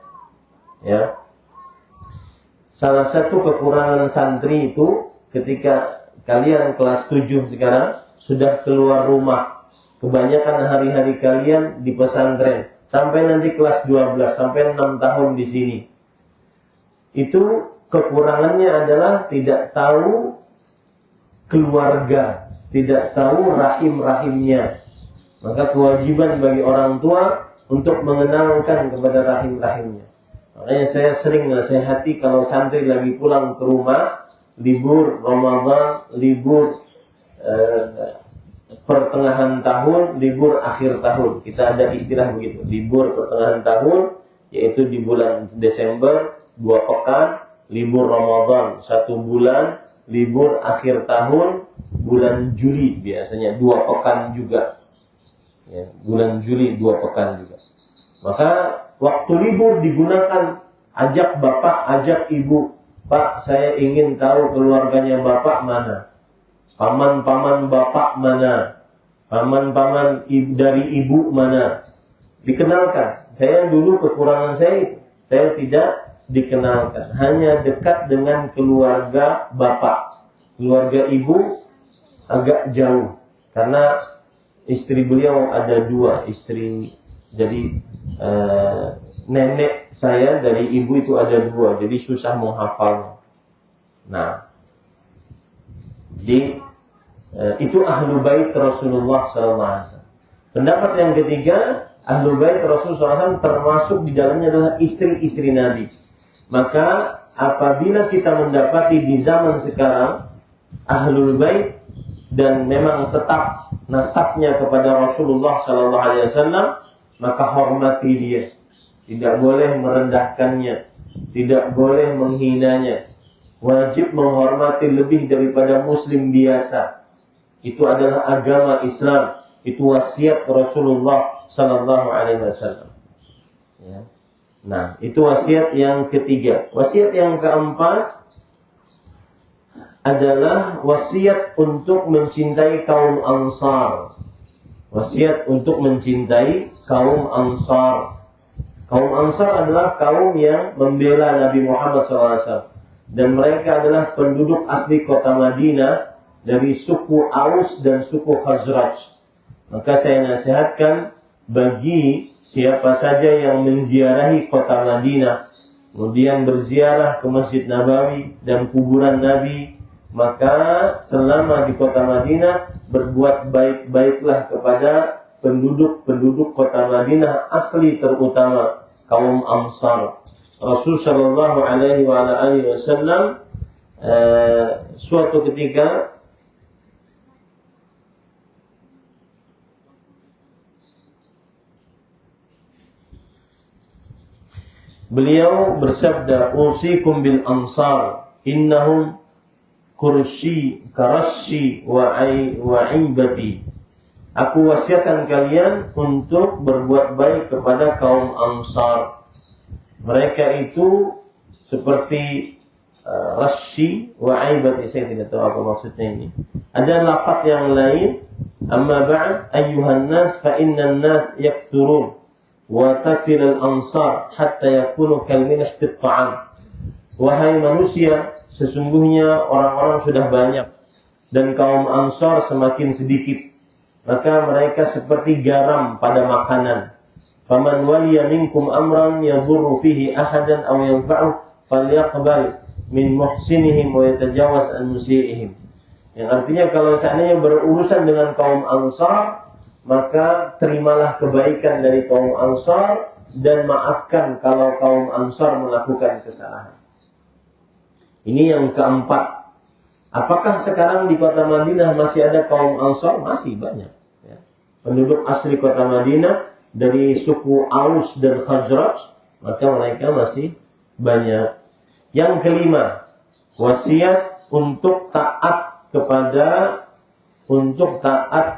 Ya. Salah satu kekurangan santri itu ketika kalian kelas 7 sekarang sudah keluar rumah. Kebanyakan hari-hari kalian di pesantren. Sampai nanti kelas 12. Sampai 6 tahun di sini. Itu kekurangannya adalah tidak tahu keluarga, tidak tahu rahim-rahimnya. Maka kewajiban bagi orang tua untuk mengenalkan kepada rahim-rahimnya. Makanya saya sering nasihati kalau santri lagi pulang ke rumah, libur Ramadan, libur pertengahan tahun, libur akhir tahun. Kita ada istilah begitu, libur pertengahan tahun, yaitu di bulan Desember 2 pekan, libur Ramadan 1 bulan, libur akhir tahun bulan Juli biasanya 2 pekan juga. Ya, bulan Juli 2 pekan juga. Maka waktu libur digunakan, ajak bapak, ajak ibu. Pak, saya ingin tahu keluarganya bapak mana? Paman-paman bapak mana? Paman-paman dari ibu mana? Dikenalkan. Saya dulu kekurangan saya itu. Saya tidak dikenalkan, hanya dekat dengan keluarga bapak. Keluarga ibu agak jauh karena istri beliau ada 2 istri. Jadi nenek saya dari ibu itu ada 2, jadi susah menghafal. Nah, jadi itu ahlu bait Rasulullah SAW. Pendapat yang ketiga, ahlu bait Rasulullah SAW termasuk di dalamnya adalah istri-istri Nabi. Maka apabila kita mendapati di zaman sekarang ahlul bait dan memang tetap nasabnya kepada Rasulullah SAW, maka hormati dia. Tidak boleh merendahkannya, tidak boleh menghinanya. Wajib menghormati lebih daripada muslim biasa. Itu adalah agama Islam. Itu wasiat Rasulullah SAW. Ya. Nah, itu wasiat yang ketiga. Wasiat yang keempat adalah wasiat untuk mencintai kaum Ansar. Wasiat untuk mencintai kaum Ansar. Kaum Ansar adalah kaum yang membela Nabi Muhammad SAW. Dan mereka adalah penduduk asli kota Madinah dari suku Aus dan suku Khazraj. Maka saya nasihatkan bagi siapa saja yang menziarahi kota Madinah, kemudian berziarah ke Masjid Nabawi dan kuburan Nabi, maka selama di kota Madinah berbuat baik-baiklah kepada penduduk-penduduk kota Madinah asli, terutama kaum Ansar. Rasul sallallahu alaihi wasallam suatu ketika beliau bersabda, "Usikum bil ansar, innahum kurshi karashi wa aibati." Aku wasiatkan kalian untuk berbuat baik kepada kaum Ansar. Mereka itu seperti rasyi wa aibati, saya tidak tahu apa maksudnya ini. Ada lafaz yang lain, amma ba'd ayyuhan nas fa innan nas yakthurun wa tafil al-ansar hatta yakunu kal milh fi at-ta'am. Wahai manusia, sesungguhnya orang-orang sudah banyak dan kaum Ansar semakin sedikit, maka mereka seperti garam pada makanan. Faman waliya minkum amran yadurru fihi ahadan aw yanfa'u falyaqbal min muhsinihim wa yatajawaz an musiihim. Yang artinya kalau seandainya berurusan dengan kaum Ansar, maka terimalah kebaikan dari kaum Ansar dan maafkan kalau kaum Ansar melakukan kesalahan. Ini yang keempat. Apakah sekarang di kota Madinah masih ada kaum Ansar? Masih banyak. Ya. Penduduk asli kota Madinah dari suku Aus dan Khazraj, maka mereka masih banyak. Yang kelima, wasiat untuk taat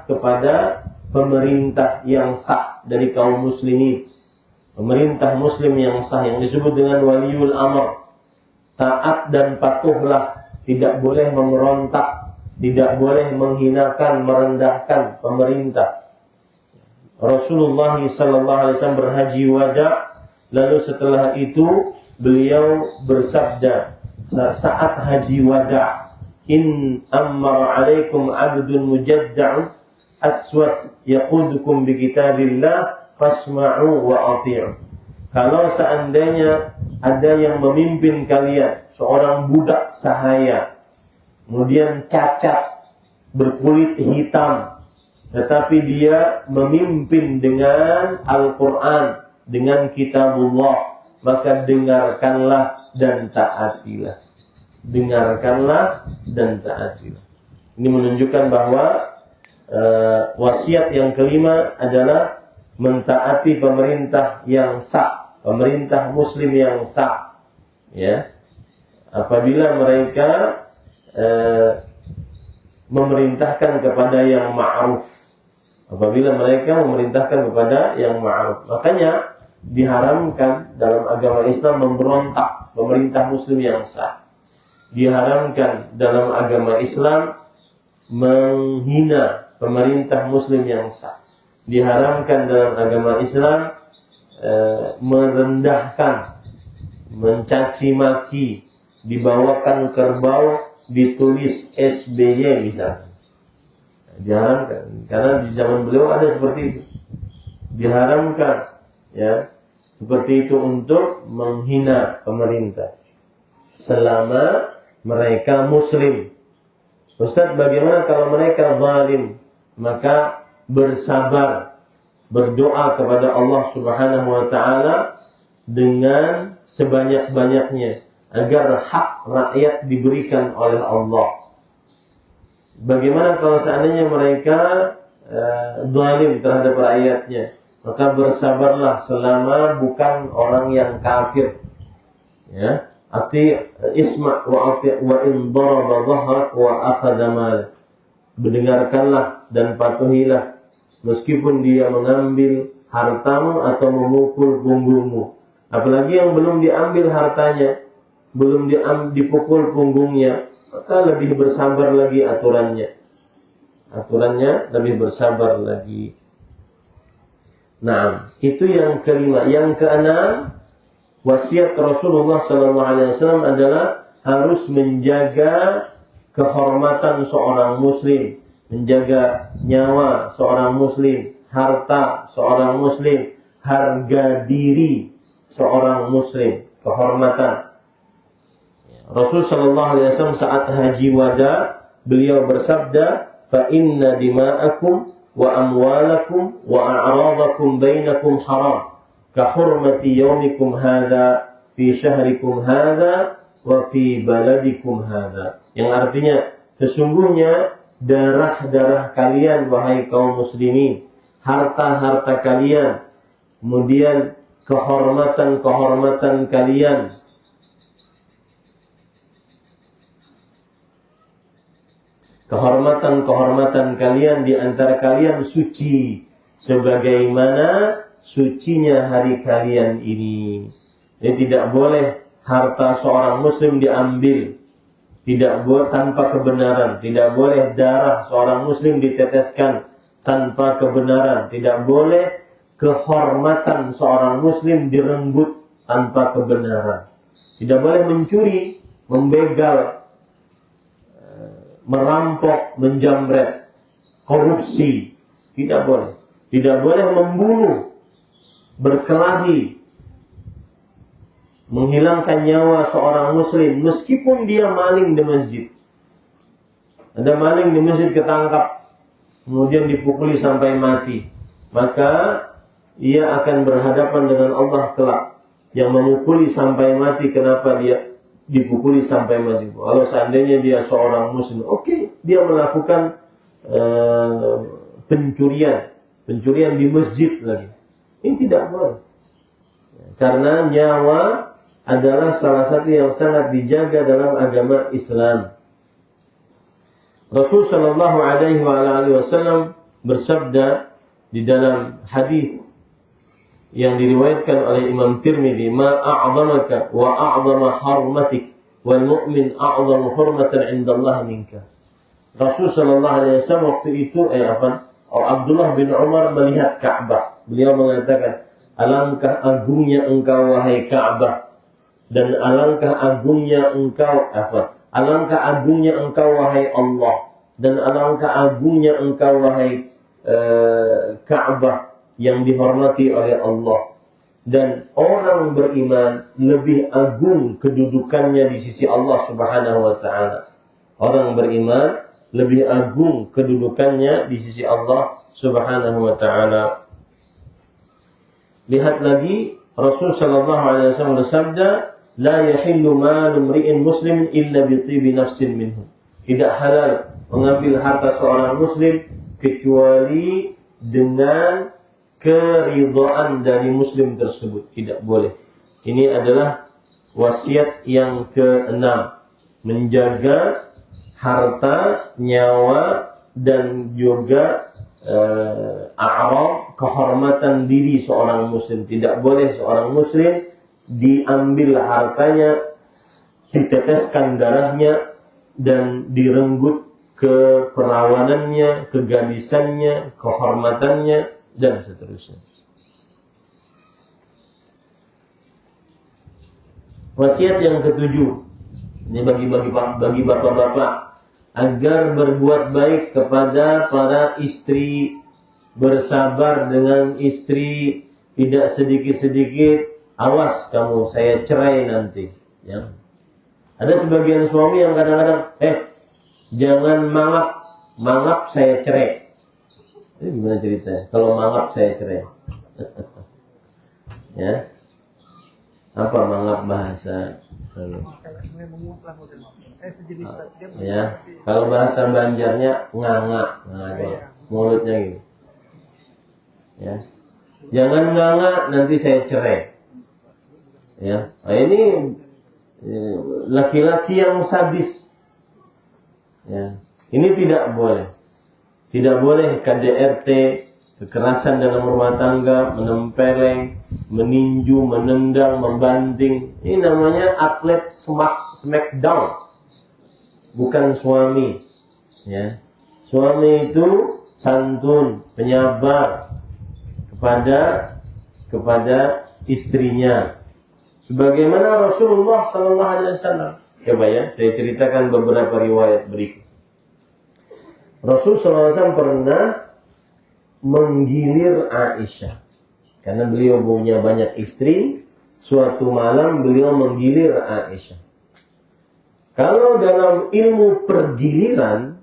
kepada pemerintah yang sah dari kaum muslimin. Pemerintah muslim yang sah yang disebut dengan waliul amr. Taat dan patuhlah, tidak boleh memberontak, tidak boleh menghinakan, merendahkan pemerintah. Rasulullah SAW berhaji wada, lalu setelah itu beliau bersabda saat haji wada, in ammar alaikum abdun mujadda'un aswad yaqudukum bi kitabillah fasma'u wa ati'u. Kalau seandainya ada yang memimpin kalian, seorang budak sahaya, kemudian cacat, berkulit hitam, tetapi dia memimpin dengan Al-Quran, dengan kitabullah, maka dengarkanlah dan taatilah. Dengarkanlah dan taatilah. Ini menunjukkan bahwa wasiat yang kelima adalah mentaati pemerintah yang sah, pemerintah muslim yang sah, ya. Apabila mereka memerintahkan kepada yang ma'ruf, apabila mereka memerintahkan kepada yang ma'ruf, makanya diharamkan dalam agama Islam memberontak pemerintah muslim yang sah. Diharamkan dalam agama Islam menghina pemerintah muslim yang sah. Diharamkan dalam agama Islam merendahkan, mencaci maki, dibawakan kerbau, ditulis SBY misalnya. Diharamkan, karena di zaman beliau ada seperti itu. Diharamkan, ya, seperti itu untuk menghina pemerintah selama mereka muslim. Ustaz, bagaimana kalau mereka zalim? Maka bersabar, berdoa kepada Allah Subhanahu wa taala dengan sebanyak-banyaknya agar hak rakyat diberikan oleh Allah. Bagaimana kalau seandainya mereka zalim terhadap rakyatnya? Maka bersabarlah selama bukan orang yang kafir. Ya, isma' wa ati' wa in daraba dhahrak wa akhadha mal. Mendengarkanlah dan patuhilah meskipun dia mengambil hartamu atau memukul punggungmu. Apalagi yang belum diambil hartanya, belum dipukul punggungnya, maka lebih bersabar lagi aturannya. Aturannya lebih bersabar lagi. Nah, itu yang kelima. Yang keenam, wasiat Rasulullah SAW adalah harus menjaga kehormatan seorang muslim, menjaga nyawa seorang muslim, harta seorang muslim, harga diri seorang muslim, kehormatan. Rasulullah SAW saat haji wada, beliau bersabda, fa inna dima'akum wa amwalakum wa a'radakum bainakum haram ka hurmati yaumikum hadha fi syahrikum hadha wa fi baladikum hadha. Yang artinya, sesungguhnya darah-darah kalian wahai kaum muslimin, harta-harta kalian, kemudian kehormatan-kehormatan kalian, kehormatan-kehormatan kalian di antara kalian suci sebagaimana sucinya hari kalian ini. Jadi tidak boleh harta seorang muslim diambil tidak boleh tanpa kebenaran, tidak boleh darah seorang muslim diteteskan tanpa kebenaran, tidak boleh kehormatan seorang muslim direnggut tanpa kebenaran, tidak boleh mencuri, membegal, merampok, menjamret, korupsi, tidak boleh. Tidak boleh membunuh, berkelahi, menghilangkan nyawa seorang muslim meskipun dia maling di masjid. Ada maling di masjid ketangkap, kemudian dipukuli sampai mati, maka ia akan berhadapan dengan Allah kelak. Yang memukuli sampai mati, kenapa dia dipukuli sampai mati? Kalau seandainya dia seorang muslim, oke, dia melakukan pencurian di masjid lagi, ini tidak boleh, karena nyawa adalah salah satu yang sangat dijaga dalam agama Islam. Rasul sallallahu alaihi wasallam bersabda di dalam hadis yang diriwayatkan oleh Imam Tirmidzi, "Ma a'zamaka wa a'zama hurmatik wal mu'min a'zamu hurmatan 'inda Allah minka." Rasul sallallahu alaihi wasallam waktu itu Abdullah bin Umar melihat Ka'bah. Beliau mengatakan, "Alangkah agungnya engkau wahai Ka'bah, dan alangkah agungnya engkau alangkah agungnya engkau wahai Allah, dan alangkah agungnya engkau wahai Ka'bah yang dihormati oleh Allah. Dan orang beriman lebih agung kedudukannya di sisi Allah Subhanahu wa taala. Orang beriman lebih agung kedudukannya di sisi Allah Subhanahu wa taala." Lihat lagi, Rasul sallallahu alaihi wasallam bersabda, "La yahillu malu imri'in muslim illa bi tibi nafsin minhu." Tidak halal mengambil harta seorang muslim kecuali dengan keridhaan dari muslim tersebut. Tidak boleh. Ini adalah wasiat yang ke-6, menjaga harta, nyawa, dan juga a'rad, kehormatan diri seorang muslim. Tidak boleh seorang muslim diambil hartanya, diteteskan darahnya, dan direnggut keperawanannya, kegadisannya, kehormatannya, dan seterusnya. Wasiat yang ke-7, ini bagi bapak-bapak, agar berbuat baik kepada para istri, bersabar dengan istri, tidak sedikit-sedikit, awas kamu, saya cerai nanti. Ya. Ada sebagian suami yang kadang-kadang, jangan mangap saya cerai. Ini gimana ceritanya? Kalau mangap saya cerai. Ya. Apa mangap bahasa? Ya, kalau bahasa Banjarnya nganga, mulutnya gitu. Ya, jangan nganga, nanti saya cerai. Ya, ini laki-laki yang sadis. Ya, ini tidak boleh. Tidak boleh KDRT, kekerasan dalam rumah tangga, menempeleng, meninju, menendang, membanting. Ini namanya atlet smackdown, bukan suami. Ya. Suami itu santun, penyabar kepada istrinya. Sebagaimana Rasulullah sallallahu alaihi wasallam. Coba ya, saya ceritakan beberapa riwayat berikut. Rasul sallallahu alaihi wasallam pernah menggilir Aisyah. Karena beliau punya banyak istri, suatu malam beliau menggilir Aisyah. Kalau dalam ilmu pergiliran,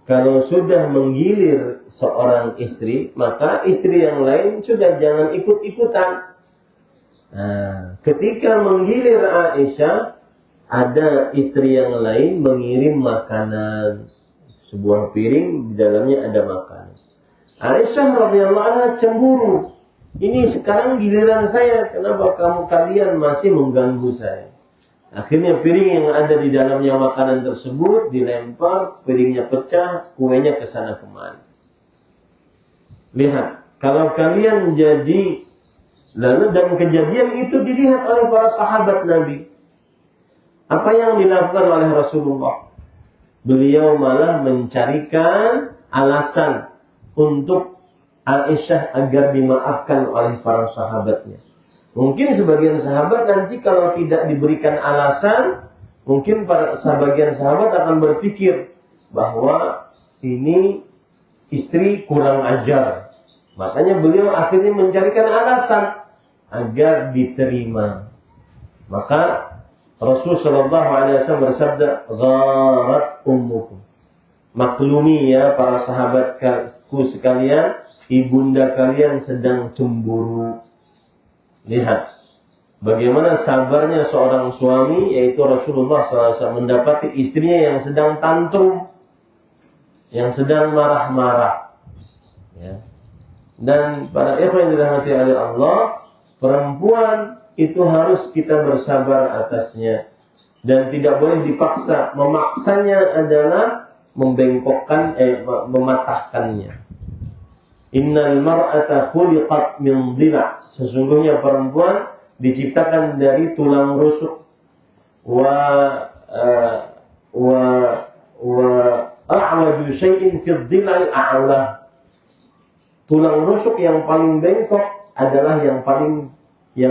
kalau sudah menggilir seorang istri, maka istri yang lain sudah jangan ikut-ikutan. Nah, ketika menggilir Aisyah, ada istri yang lain mengirim makanan, sebuah piring di dalamnya ada makanan. Aisyah radhiyallahu anha cemburu. Ini sekarang giliran saya, kenapa kalian masih mengganggu saya? Akhirnya piring yang ada di dalamnya makanan tersebut dilempar, piringnya pecah, kuenya kesana kemari. Lihat, kalau kalian jadi, lalu dan kejadian itu dilihat oleh para sahabat Nabi. Apa yang dilakukan oleh Rasulullah? Beliau malah mencarikan alasan untuk Aisyah agar dimaafkan oleh para sahabatnya. Mungkin sebagian sahabat nanti kalau tidak diberikan alasan, mungkin sebagian sahabat akan berpikir bahwa ini istri kurang ajar. Makanya beliau akhirnya mencarikan alasan agar diterima. Maka Rasul sallallahu alaihi wasallam bersabda, "Gharat ummukum." Maklumi ya para sahabatku sekalian, ibunda kalian sedang cemburu. Lihat bagaimana sabarnya seorang suami, yaitu Rasulullah SAW, mendapati istrinya yang sedang tantrum, yang sedang marah-marah. Ya. Dan para ikhwan yang dirahmati oleh Allah, perempuan itu harus kita bersabar atasnya dan tidak boleh dipaksa. Memaksanya adalah membengkokkan, mematahkannya. Innal mar'ata khuliqat min dhila'. Sesungguhnya perempuan diciptakan dari tulang rusuk. Wa a'waju syai'in fi dhil'i a'la. Tulang rusuk yang paling bengkok adalah yang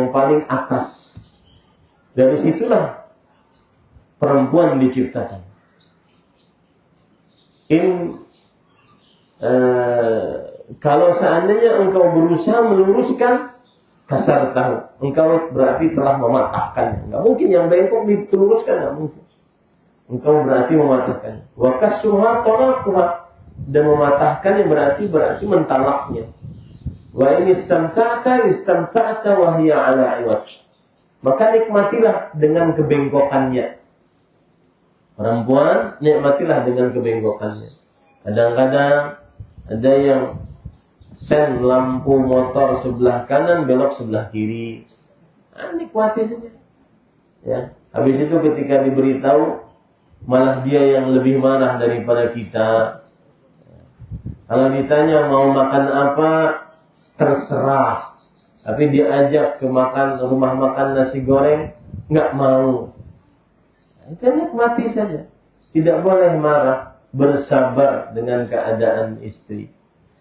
paling atas. Dari situlah perempuan diciptakan. Kalau seandainya engkau berusaha meluruskan, kasar tahu, engkau berarti telah mematahkannya. Enggak mungkin yang bengkok diluruskan, enggak mungkin. Engkau berarti mematahkannya. Wa kasruha talaquha, dan mematahkannya berarti mentalaknya. Wa in istamta'ta wa hiya 'ala 'iwaj. Maka nikmatilah dengan kebengkokannya. Perempuan, nikmatilah dengan kebengkokannya. Kadang-kadang ada yang sen lampu motor sebelah kanan, belok sebelah kiri. Nikmati saja. Ya. Habis itu ketika diberitahu, malah dia yang lebih marah daripada kita. Kalau ditanya mau makan apa, terserah. Tapi diajak ke rumah makan nasi goreng, nggak mau. Itu nikmati saja. Tidak boleh marah, bersabar dengan keadaan istri.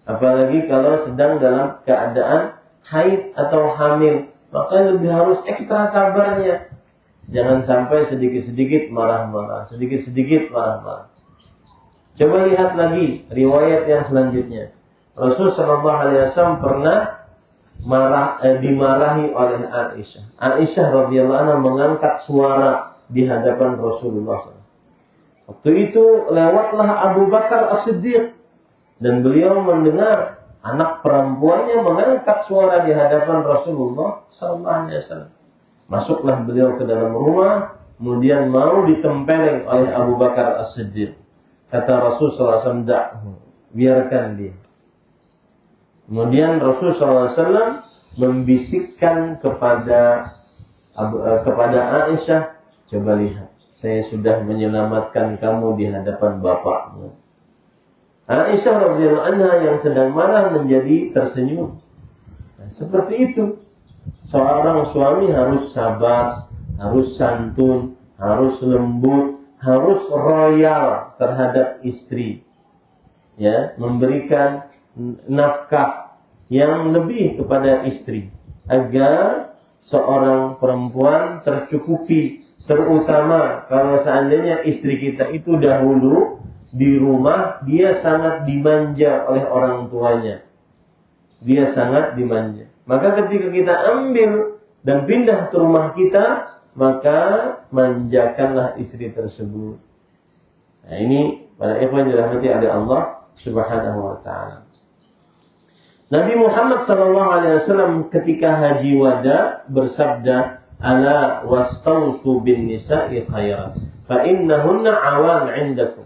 Apalagi kalau sedang dalam keadaan haid atau hamil, maka lebih harus ekstra sabarnya. Jangan sampai sedikit-sedikit marah-marah, sedikit-sedikit marah-marah. Coba lihat lagi riwayat yang selanjutnya. Rasulullah SAW pernah dimarahi oleh Aisyah. Aisyah radhiyallahu anha mengangkat suara di hadapan Rasulullah SAW. Waktu itu lewatlah Abu Bakar As-Siddiq. Dan beliau mendengar anak perempuannya mengangkat suara di hadapan Rasulullah SAW. Masuklah beliau ke dalam rumah, kemudian mau ditempeleng oleh Abu Bakar As-Siddiq. Kata Rasulullah SAW, biarkan dia. Kemudian Rasulullah SAW membisikkan kepada Aisyah, coba lihat, saya sudah menyelamatkan kamu di hadapan bapakmu. Aisyah radhiyallahu anha yang sedang marah menjadi tersenyum. Nah, seperti itu. Seorang suami harus sabar, harus santun, harus lembut, harus royal terhadap istri. Ya, memberikan nafkah yang lebih kepada istri agar seorang perempuan tercukupi, terutama kalau seandainya istri kita itu dahulu di rumah dia sangat dimanja oleh orang tuanya. Dia sangat dimanja. Maka ketika kita ambil dan pindah ke rumah kita, maka manjakanlah istri tersebut. Nah, ini para ikhwan dirahmati oleh Allah Subhanahu wa taala. Nabi Muhammad SAW ketika haji wada bersabda, "Ala wastausu bin nisa'i khairan, fa innahunna awan 'indakum,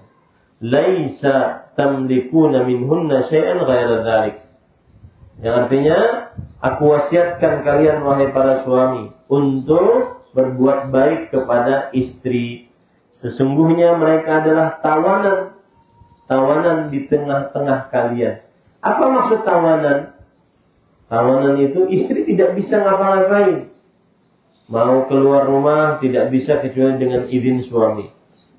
laisa tamlikuna minhunna syai'an ghaira dzalik." Yang artinya, aku wasiatkan kalian wahai para suami untuk berbuat baik kepada istri. Sesungguhnya mereka adalah tawanan di tengah-tengah kalian. Apa maksud tawanan? Tawanan itu istri tidak bisa ngapa-ngapain. Mau keluar rumah tidak bisa kecuali dengan izin suami.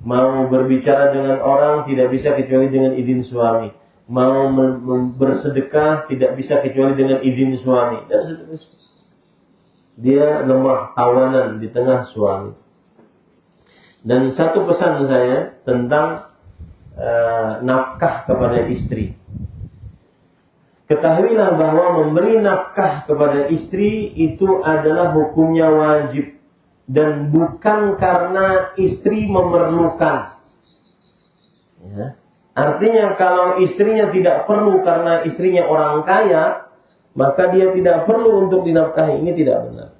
Mau berbicara dengan orang tidak bisa kecuali dengan izin suami. Mau bersedekah tidak bisa kecuali dengan izin suami. Dan seterusnya. Dia lemah tawanan di tengah suami. Dan satu pesan saya tentang nafkah kepada istri. Ketahuilah bahwa memberi nafkah kepada istri itu adalah hukumnya wajib dan bukan karena istri memerlukan. Ya. Artinya kalau istrinya tidak perlu karena istrinya orang kaya, maka dia tidak perlu untuk dinafkahi. Ini tidak benar.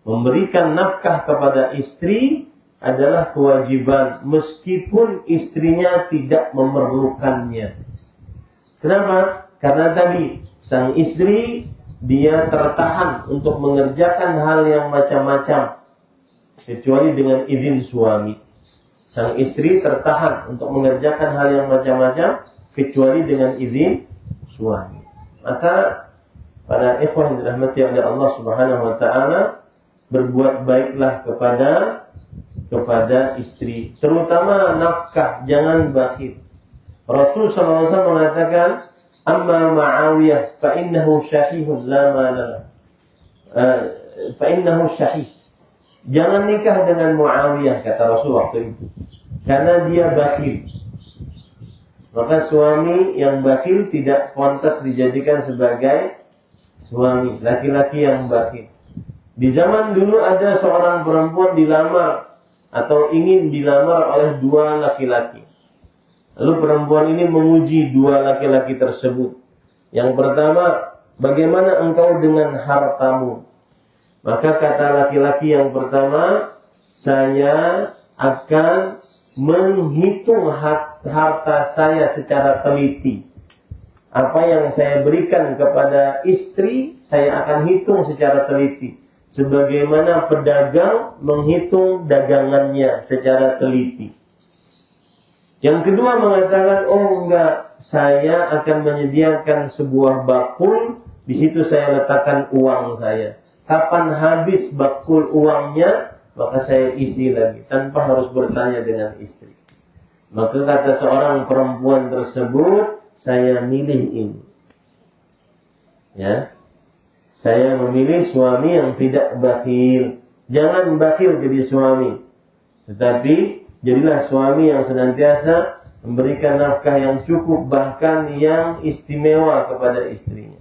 Memberikan nafkah kepada istri adalah kewajiban meskipun istrinya tidak memerlukannya. Kenapa? Karena tadi sang istri dia tertahan untuk mengerjakan hal yang macam-macam kecuali dengan izin suami. Sang istri tertahan untuk mengerjakan hal yang macam-macam kecuali dengan izin suami. Maka para ikhwah yang dirahmati oleh Allah Subhanahu wa taala, berbuat baiklah kepada istri, terutama nafkah, jangan bakhil. Rasul sallallahu alaihi wasallam mengatakan, "Amma Muawiyah fa innahu syahihun la mala fa innahu syahih." Jangan nikah dengan Muawiyah, kata Rasul waktu itu, karena dia bakhil. Maka suami yang bakhil tidak pantas dijadikan sebagai suami, laki-laki yang bakhil. Di zaman dulu ada seorang perempuan dilamar atau ingin dilamar oleh dua laki-laki. Lalu perempuan ini menguji dua laki-laki tersebut. Yang pertama, bagaimana engkau dengan hartamu? Maka kata laki-laki yang pertama, saya akan menghitung harta saya secara teliti. Apa yang saya berikan kepada istri, saya akan hitung secara teliti. Sebagaimana pedagang menghitung dagangannya secara teliti. Yang kedua mengatakan, oh enggak, saya akan menyediakan sebuah bakul, di situ saya letakkan uang saya. Kapan habis bakul uangnya, maka saya isi lagi, tanpa harus bertanya dengan istri. Maka kata seorang perempuan tersebut, saya milih ini. Ya. Saya memilih suami yang tidak bakhil. Jangan bakhil jadi suami, tetapi jadilah suami yang senantiasa memberikan nafkah yang cukup, bahkan yang istimewa kepada istrinya.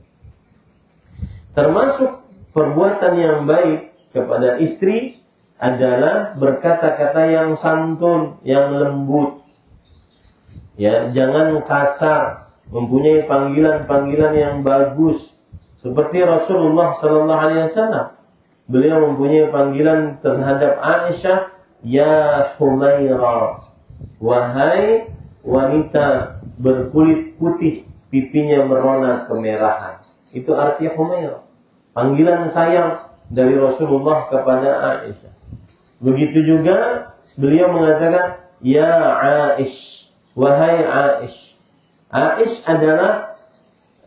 Termasuk perbuatan yang baik kepada istri adalah berkata-kata yang santun, yang lembut. Ya, jangan kasar, mempunyai panggilan-panggilan yang bagus. Seperti Rasulullah sallallahu alaihi wasallam, beliau mempunyai panggilan terhadap Aisyah, ya Humaira, wahai wanita berkulit putih, pipinya merona kemerahan. Itu arti Humaira. Panggilan sayang dari Rasulullah kepada Aisyah. Begitu juga beliau mengatakan, ya Aish, wahai Aish. Aish adalah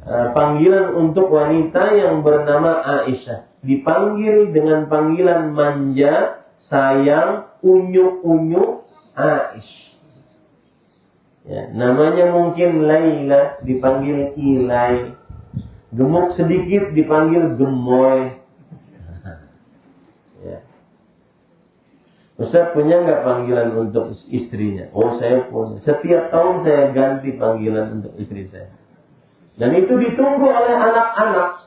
panggilan untuk wanita yang bernama Aisyah. Dipanggil dengan panggilan manja, sayang, unyuk-unyuk, Aish. Ya, namanya mungkin Laila, dipanggil Ilai. Gemuk sedikit dipanggil Gemoy. Ya. Ustaz punya nggak panggilan untuk istrinya? Oh, saya punya. Setiap tahun saya ganti panggilan untuk istri saya. Dan itu ditunggu oleh anak-anak.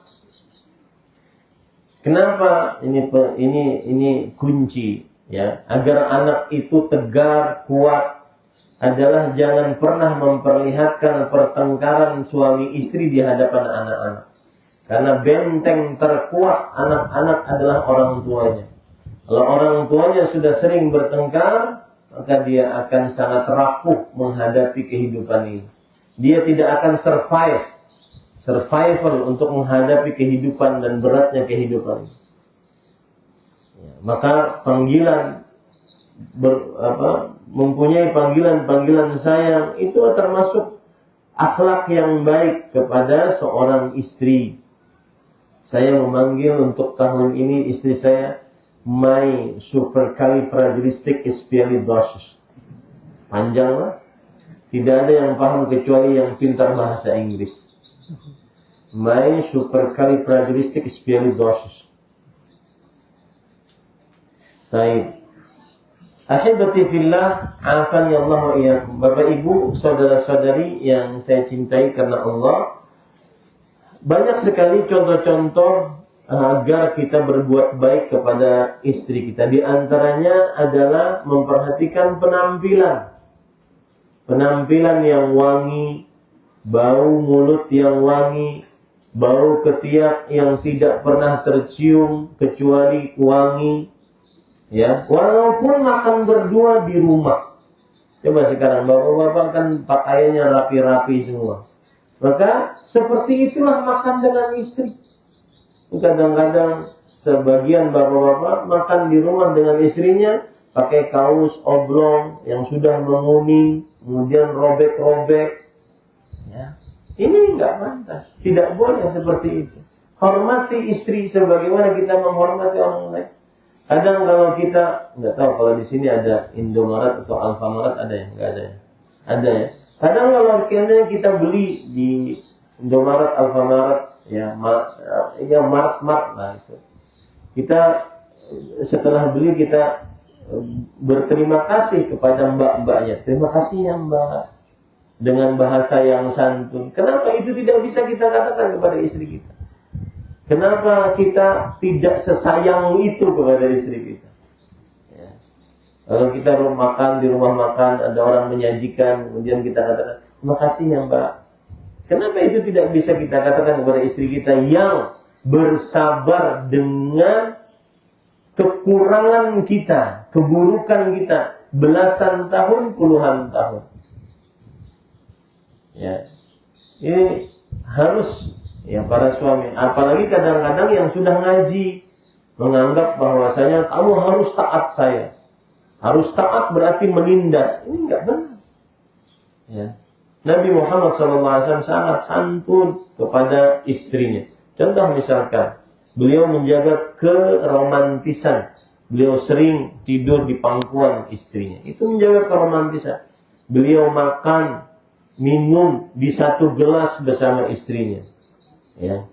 Kenapa? Ini kunci, ya, agar anak itu tegar, kuat, adalah jangan pernah memperlihatkan pertengkaran suami istri di hadapan anak-anak. Karena benteng terkuat anak-anak adalah orang tuanya. Kalau orang tuanya sudah sering bertengkar, maka dia akan sangat rapuh menghadapi kehidupan ini. Dia tidak akan survival untuk menghadapi kehidupan dan beratnya kehidupan. Ya, maka panggilan mempunyai panggilan sayang itu termasuk akhlak yang baik kepada seorang istri. Saya memanggil untuk tahun ini istri saya, My supercalifragilisticexpialidocious. Panjang lah. Tidak ada yang paham kecuali yang pintar bahasa Inggris. My supercalifragilisticexpialidocious. Baik. Ahibati fillah, afani Allah wa iyyakum. Bapak Ibu, saudara-saudari yang saya cintai karena Allah, banyak sekali contoh-contoh agar kita berbuat baik kepada istri kita. Di antaranya adalah memperhatikan penampilan. Penampilan yang wangi, bau mulut yang wangi, bau ketiak yang tidak pernah tercium kecuali wangi. Ya, walaupun makan berdua di rumah. Coba sekarang bapak-bapak kan pakaiannya rapi-rapi semua. Maka seperti itulah makan dengan istri. Kadang-kadang sebagian bapak-bapak makan di rumah dengan istrinya pakai kaos oblong yang sudah menguning, kemudian robek-robek. Ya, ini enggak pantas. Tidak boleh seperti itu. Hormati istri sebagaimana kita menghormati orang lain. Kadang kalau kita, nggak tahu kalau di sini ada Indomaret atau Alfamaret, ada ya? Nggak ada ya? Ada ya? Kadang kalau kita beli di Indomaret, Alfamaret, ya Mart lah itu. Kita setelah beli kita berterima kasih kepada mbak-mbaknya. Terima kasih ya mbak. Dengan bahasa yang santun. Kenapa itu tidak bisa kita katakan kepada istri kita? Kenapa kita tidak sesayang itu kepada istri kita? Ya. Kalau kita makan di rumah makan, ada orang menyajikan, kemudian kita katakan, terima kasih ya mbak. Kenapa itu tidak bisa kita katakan kepada istri kita yang bersabar dengan kekurangan kita, keburukan kita, belasan tahun, puluhan tahun? Ya, ini harus. Ya para suami, apalagi kadang-kadang yang sudah ngaji menganggap bahwasanya kamu harus taat saya. Harus taat berarti menindas. Ini enggak benar. Ya. Nabi Muhammad SAW sangat santun kepada istrinya. Contoh misalkan, beliau menjaga keromantisan. Beliau sering tidur di pangkuan istrinya. Itu menjaga keromantisan. Beliau makan, minum di satu gelas bersama istrinya. Ya.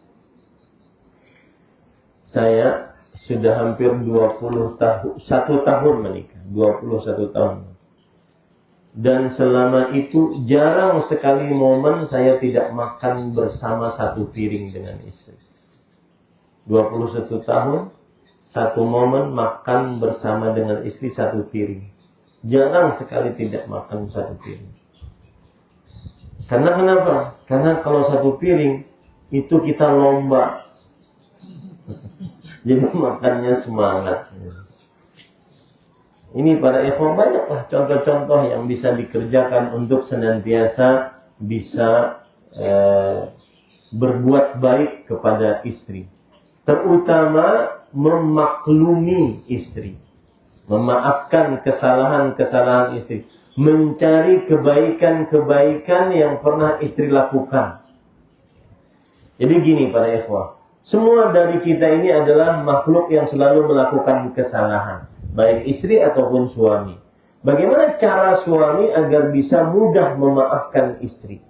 Saya sudah hampir 1 tahun menikah, 21 tahun. Dan selama itu jarang sekali momen saya tidak makan bersama satu piring dengan istri. 21 tahun, satu momen makan bersama dengan istri satu piring. Jarang sekali tidak makan satu piring. Karena kenapa? Karena kalau satu piring itu kita lomba. Jadi makannya semangat. Ini para ikhwan banyaklah contoh-contoh yang bisa dikerjakan untuk senantiasa bisa berbuat baik kepada istri. Terutama memaklumi istri. Memaafkan kesalahan-kesalahan istri. Mencari kebaikan-kebaikan yang pernah istri lakukan. Jadi gini para ikhwah, semua dari kita ini adalah makhluk yang selalu melakukan kesalahan, baik istri ataupun suami. Bagaimana cara suami agar bisa mudah memaafkan istri?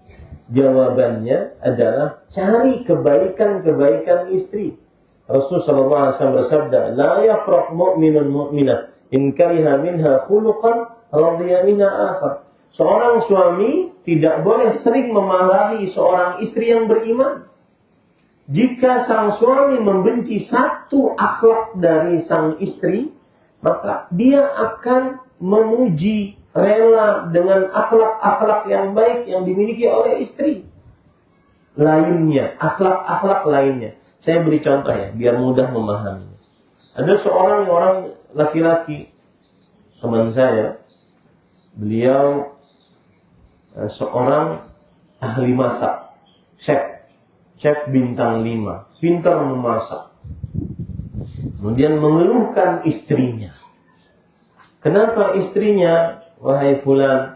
Jawabannya adalah cari kebaikan-kebaikan istri. Rasulullah SAW bersabda, La yafraq mu'minun mu'minah, in kariha minha khuluqan, radhiya minha akhar. Seorang suami tidak boleh sering memarahi seorang istri yang beriman. Jika sang suami membenci satu akhlak dari sang istri, maka dia akan memuji rela dengan akhlak-akhlak yang baik yang dimiliki oleh istri lainnya, akhlak-akhlak lainnya. Saya beri contoh ya, biar mudah memahami. Ada seorang orang laki-laki, teman saya, beliau seorang ahli masak, chef bintang 5, pintar memasak. Kemudian mengeluhkan istrinya. Kenapa istrinya, wahai fulan,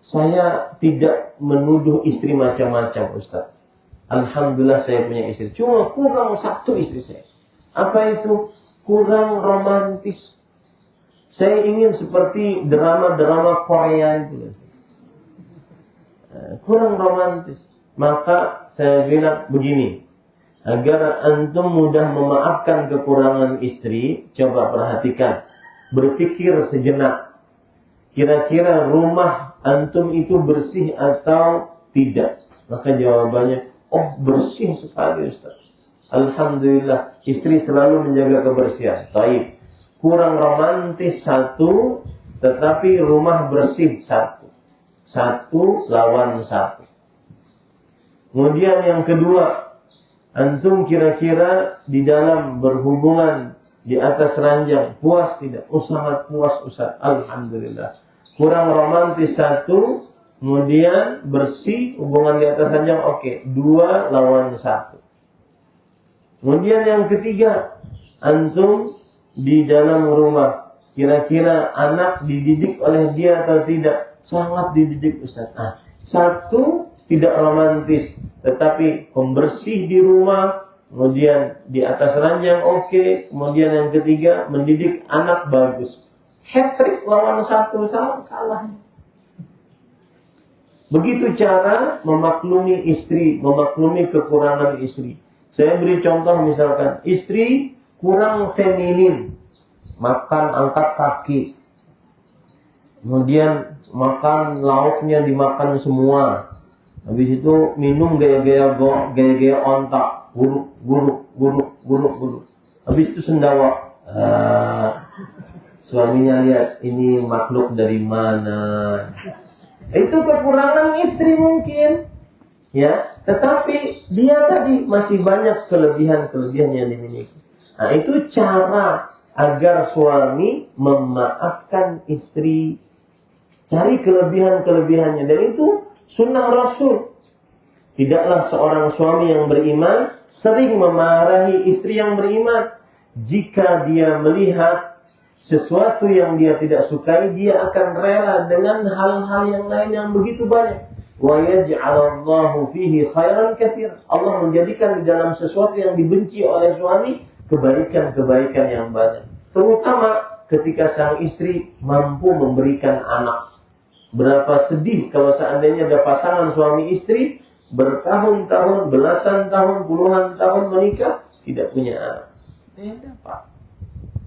saya tidak menuduh istri macam-macam Ustaz. Alhamdulillah saya punya istri. Cuma kurang satu istri saya. Apa itu? kurang romantis. Saya ingin seperti drama-drama Korea itu. Kurang romantis. Maka saya bilang begini, agar antum mudah memaafkan kekurangan istri, coba perhatikan, berpikir sejenak. Kira-kira rumah antum itu bersih atau tidak? Maka jawabannya, oh bersih sekali Ustaz. Alhamdulillah, istri selalu menjaga kebersihan. Baik. Kurang romantis satu, tetapi rumah bersih satu. Satu lawan satu. Kemudian yang kedua, antum kira-kira di dalam berhubungan di atas ranjang puas tidak? Oh sangat puas Ustaz. Alhamdulillah. Kurang romantis satu, kemudian bersih hubungan di atas ranjang, oke. 2 lawan 1. Kemudian yang ketiga, antum di dalam rumah, kira-kira anak dididik oleh dia atau tidak? Sangat dididik Ustaz. Satu tidak romantis, tetapi pembersih di rumah, kemudian di atas ranjang oke. Kemudian yang ketiga, mendidik anak bagus. Hat-trick lawan 1 salah kalah. Begitu cara memaklumi istri, memaklumi kekurangan istri. Saya beri contoh misalkan, istri kurang feminin, makan angkat kaki, kemudian makan lauknya dimakan semua, habis itu minum gaya-gaya ontak, guruk, habis itu sendawa. Suaminya lihat, ini makhluk dari mana? Itu kekurangan istri mungkin, ya. Tetapi dia tadi masih banyak kelebihan-kelebihan yang dimiliki. Nah, itu cara agar suami memaafkan istri. Cari kelebihan-kelebihannya. Dan itu sunnah Rasul. Tidaklah seorang suami yang beriman sering memarahi istri yang beriman. Jika dia melihat sesuatu yang dia tidak sukai, dia akan rela dengan hal-hal yang lain yang begitu banyak. Wa yaj'alallahu fihi khairan katsir. Allah menjadikan di dalam sesuatu yang dibenci oleh suami kebaikan-kebaikan yang banyak. Terutama ketika sang istri mampu memberikan anak. Berapa sedih kalau seandainya ada pasangan suami istri bertahun-tahun, belasan tahun, puluhan tahun menikah tidak punya anak. Beda Pak.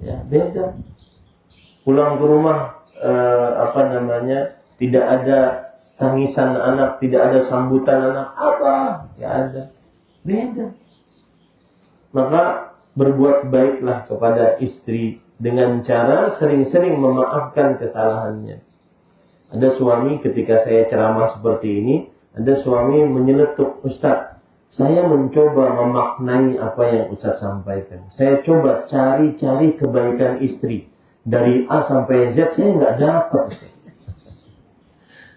Ya, beda. Pulang ke rumah tidak ada tangisan anak, tidak ada sambutan anak, ya ada. Beda. Maka berbuat baiklah kepada istri dengan cara sering-sering memaafkan kesalahannya. Ada suami ketika saya ceramah seperti ini, ada suami menyeletuk, Ustaz, saya mencoba memaknai apa yang Ustaz sampaikan. Saya coba cari-cari kebaikan istri. Dari A sampai Z saya nggak dapat Ustaz.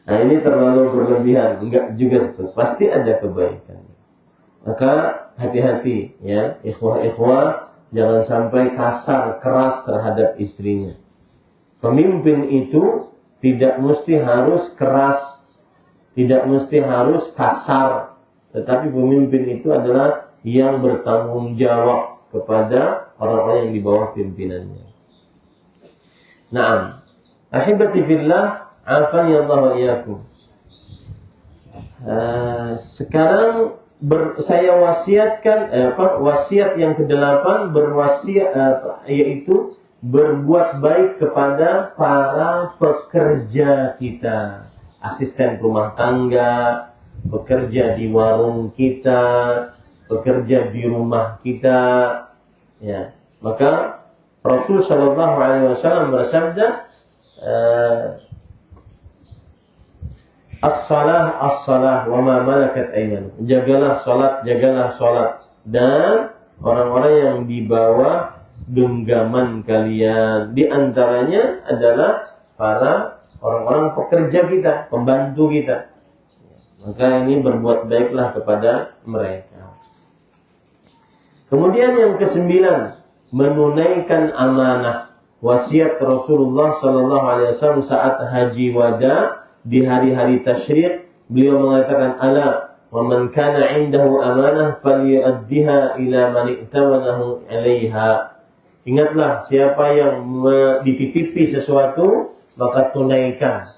Nah ini terlalu berlebihan, enggak juga seperti. Pasti ada kebaikan. Maka hati-hati ya, ikhwah-ikhwah, jangan sampai kasar, keras terhadap istrinya. Pemimpin itu tidak mesti harus keras, tidak mesti harus kasar, tetapi pemimpin itu adalah yang bertanggung jawab kepada orang-orang yang di bawah pimpinannya. Naam, ahibati fillah, afani Allah wa iyyakum. Sekarang saya wasiatkan wasiat yang ke-8 berwasiat yaitu berbuat baik kepada para pekerja kita, asisten rumah tangga, bekerja di warung kita, bekerja di rumah kita, ya. Maka Rasul sallallahu alaihi wasallam bersabda, as-salah as-salah wa ma malakat aymanukum. Jagalah salat dan orang-orang yang di bawah genggaman kalian. Di antaranya adalah para orang-orang pekerja kita, pembantu kita. Maka ini berbuat baiklah kepada mereka. Kemudian yang ke-9, menunaikan amanah. Wasiat Rasulullah sallallahu alaihi wasallam saat haji wada di hari-hari tasyrik, beliau mengatakan, ala wa man kana 'indahu amanah falyu'addiha ila man i'tamanahu 'alaiha. Ingatlah, siapa yang dititipi sesuatu, maka tunaikan.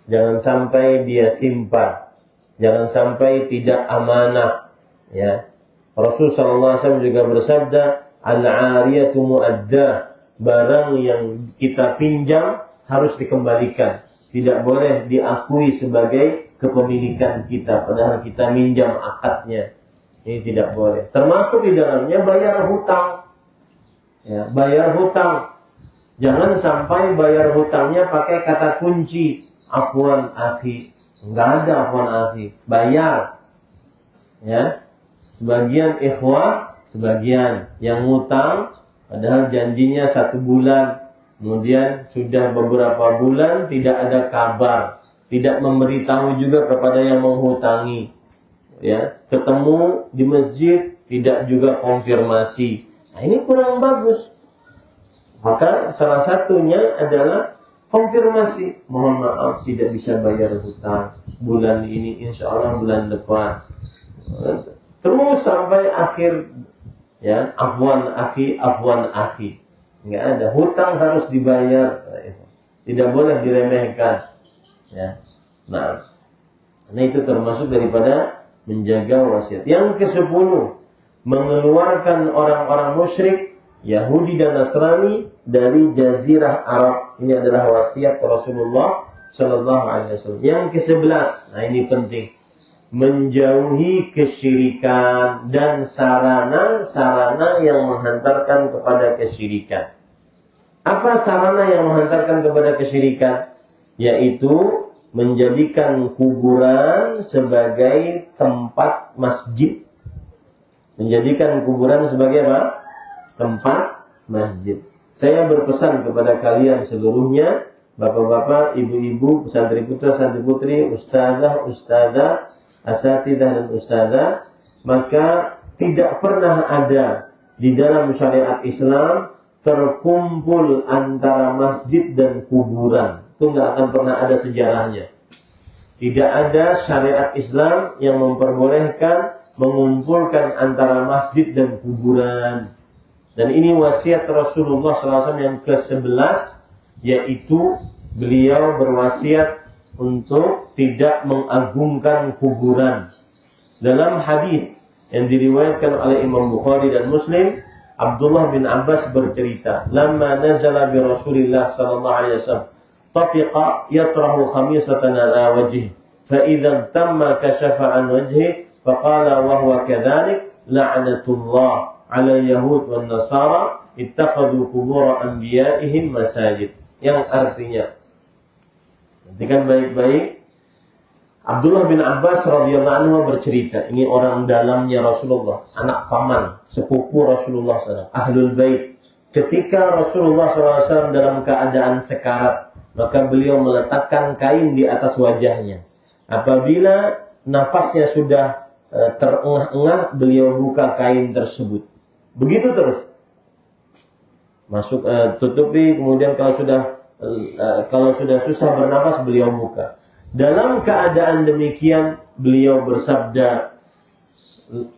Jangan sampai dia simpan. Jangan sampai tidak amanah. Ya. Rasulullah SAW juga bersabda, al-'ariyatu mu'addah. Barang yang kita pinjam harus dikembalikan. Tidak boleh diakui sebagai kepemilikan kita, padahal kita minjam akadnya. Ini tidak boleh. Termasuk di dalamnya bayar hutang. Ya, bayar hutang. Jangan sampai bayar hutangnya pakai kata kunci. Afwan akhi. Enggak ada afwan akhi. Bayar. Ya. Sebagian ikhwah, sebagian yang ngutang, padahal janjinya 1 bulan. Kemudian sudah beberapa bulan tidak ada kabar. Tidak memberitahu juga kepada yang menghutangi. Ya. Ketemu di masjid, tidak juga konfirmasi. Nah, ini kurang bagus. Maka salah satunya adalah konfirmasi. Mohon maaf tidak bisa bayar hutang bulan ini, insya Allah bulan depan. Terus sampai akhir, ya, afwan akhi. Enggak ada, hutang harus dibayar. Tidak boleh diremehkan. Ya. Nah, itu termasuk daripada menjaga wasiat. Yang ke-10, mengeluarkan orang-orang musyrik Yahudi dan Nasrani dari jazirah Arab. Ini adalah wasiat Rasulullah Sallallahu Alaihi Wasallam. Yang ke-11, nah ini penting, menjauhi kesyirikan dan sarana-sarana yang menghantarkan kepada kesyirikan. Apa sarana yang menghantarkan kepada kesyirikan? Yaitu menjadikan kuburan sebagai tempat masjid. Menjadikan kuburan sebagai apa? Tempat masjid. Saya berpesan kepada kalian seluruhnya, bapak-bapak, ibu-ibu, pesantren putra, santri putri, ustazah, asatidah dan ustazah, maka tidak pernah ada di dalam syariat Islam terkumpul antara masjid dan kuburan. Itu nggak akan pernah ada sejarahnya. Tidak ada syariat Islam yang memperbolehkan mengumpulkan antara masjid dan kuburan. Dan ini wasiat Rasulullah SAW yang ke-11, yaitu beliau berwasiat untuk tidak mengagungkan kuburan. Dalam hadis yang diriwayatkan oleh Imam Bukhari dan Muslim, Abdullah bin Abbas bercerita, "Lamma nazala bi Rasulillah sallallahu alaihi wasallam, tafiqa yatrahu khamisatan ala wajhihi, fa idza tamma kashafa an wajhihi, faqala wa huwa kadhalik, la'natullah 'ala al-yahud wan nasara ittakhadhu qubur anbiya'ihim masajid." Yang artinya, perhatikan baik-baik, Abdullah bin Abbas radhiyallahu anhu bercerita, ini orang dalamnya Rasulullah, anak paman, sepupu Rasulullah SAW, Ahlul Bait. Ketika Rasulullah SAW dalam keadaan sekarat, maka beliau meletakkan kain di atas wajahnya. Apabila nafasnya sudah terengah-engah, beliau buka kain tersebut. Begitu terus. Masuk, tutupi, kemudian kalau sudah susah bernafas, beliau buka. Dalam keadaan demikian, beliau bersabda,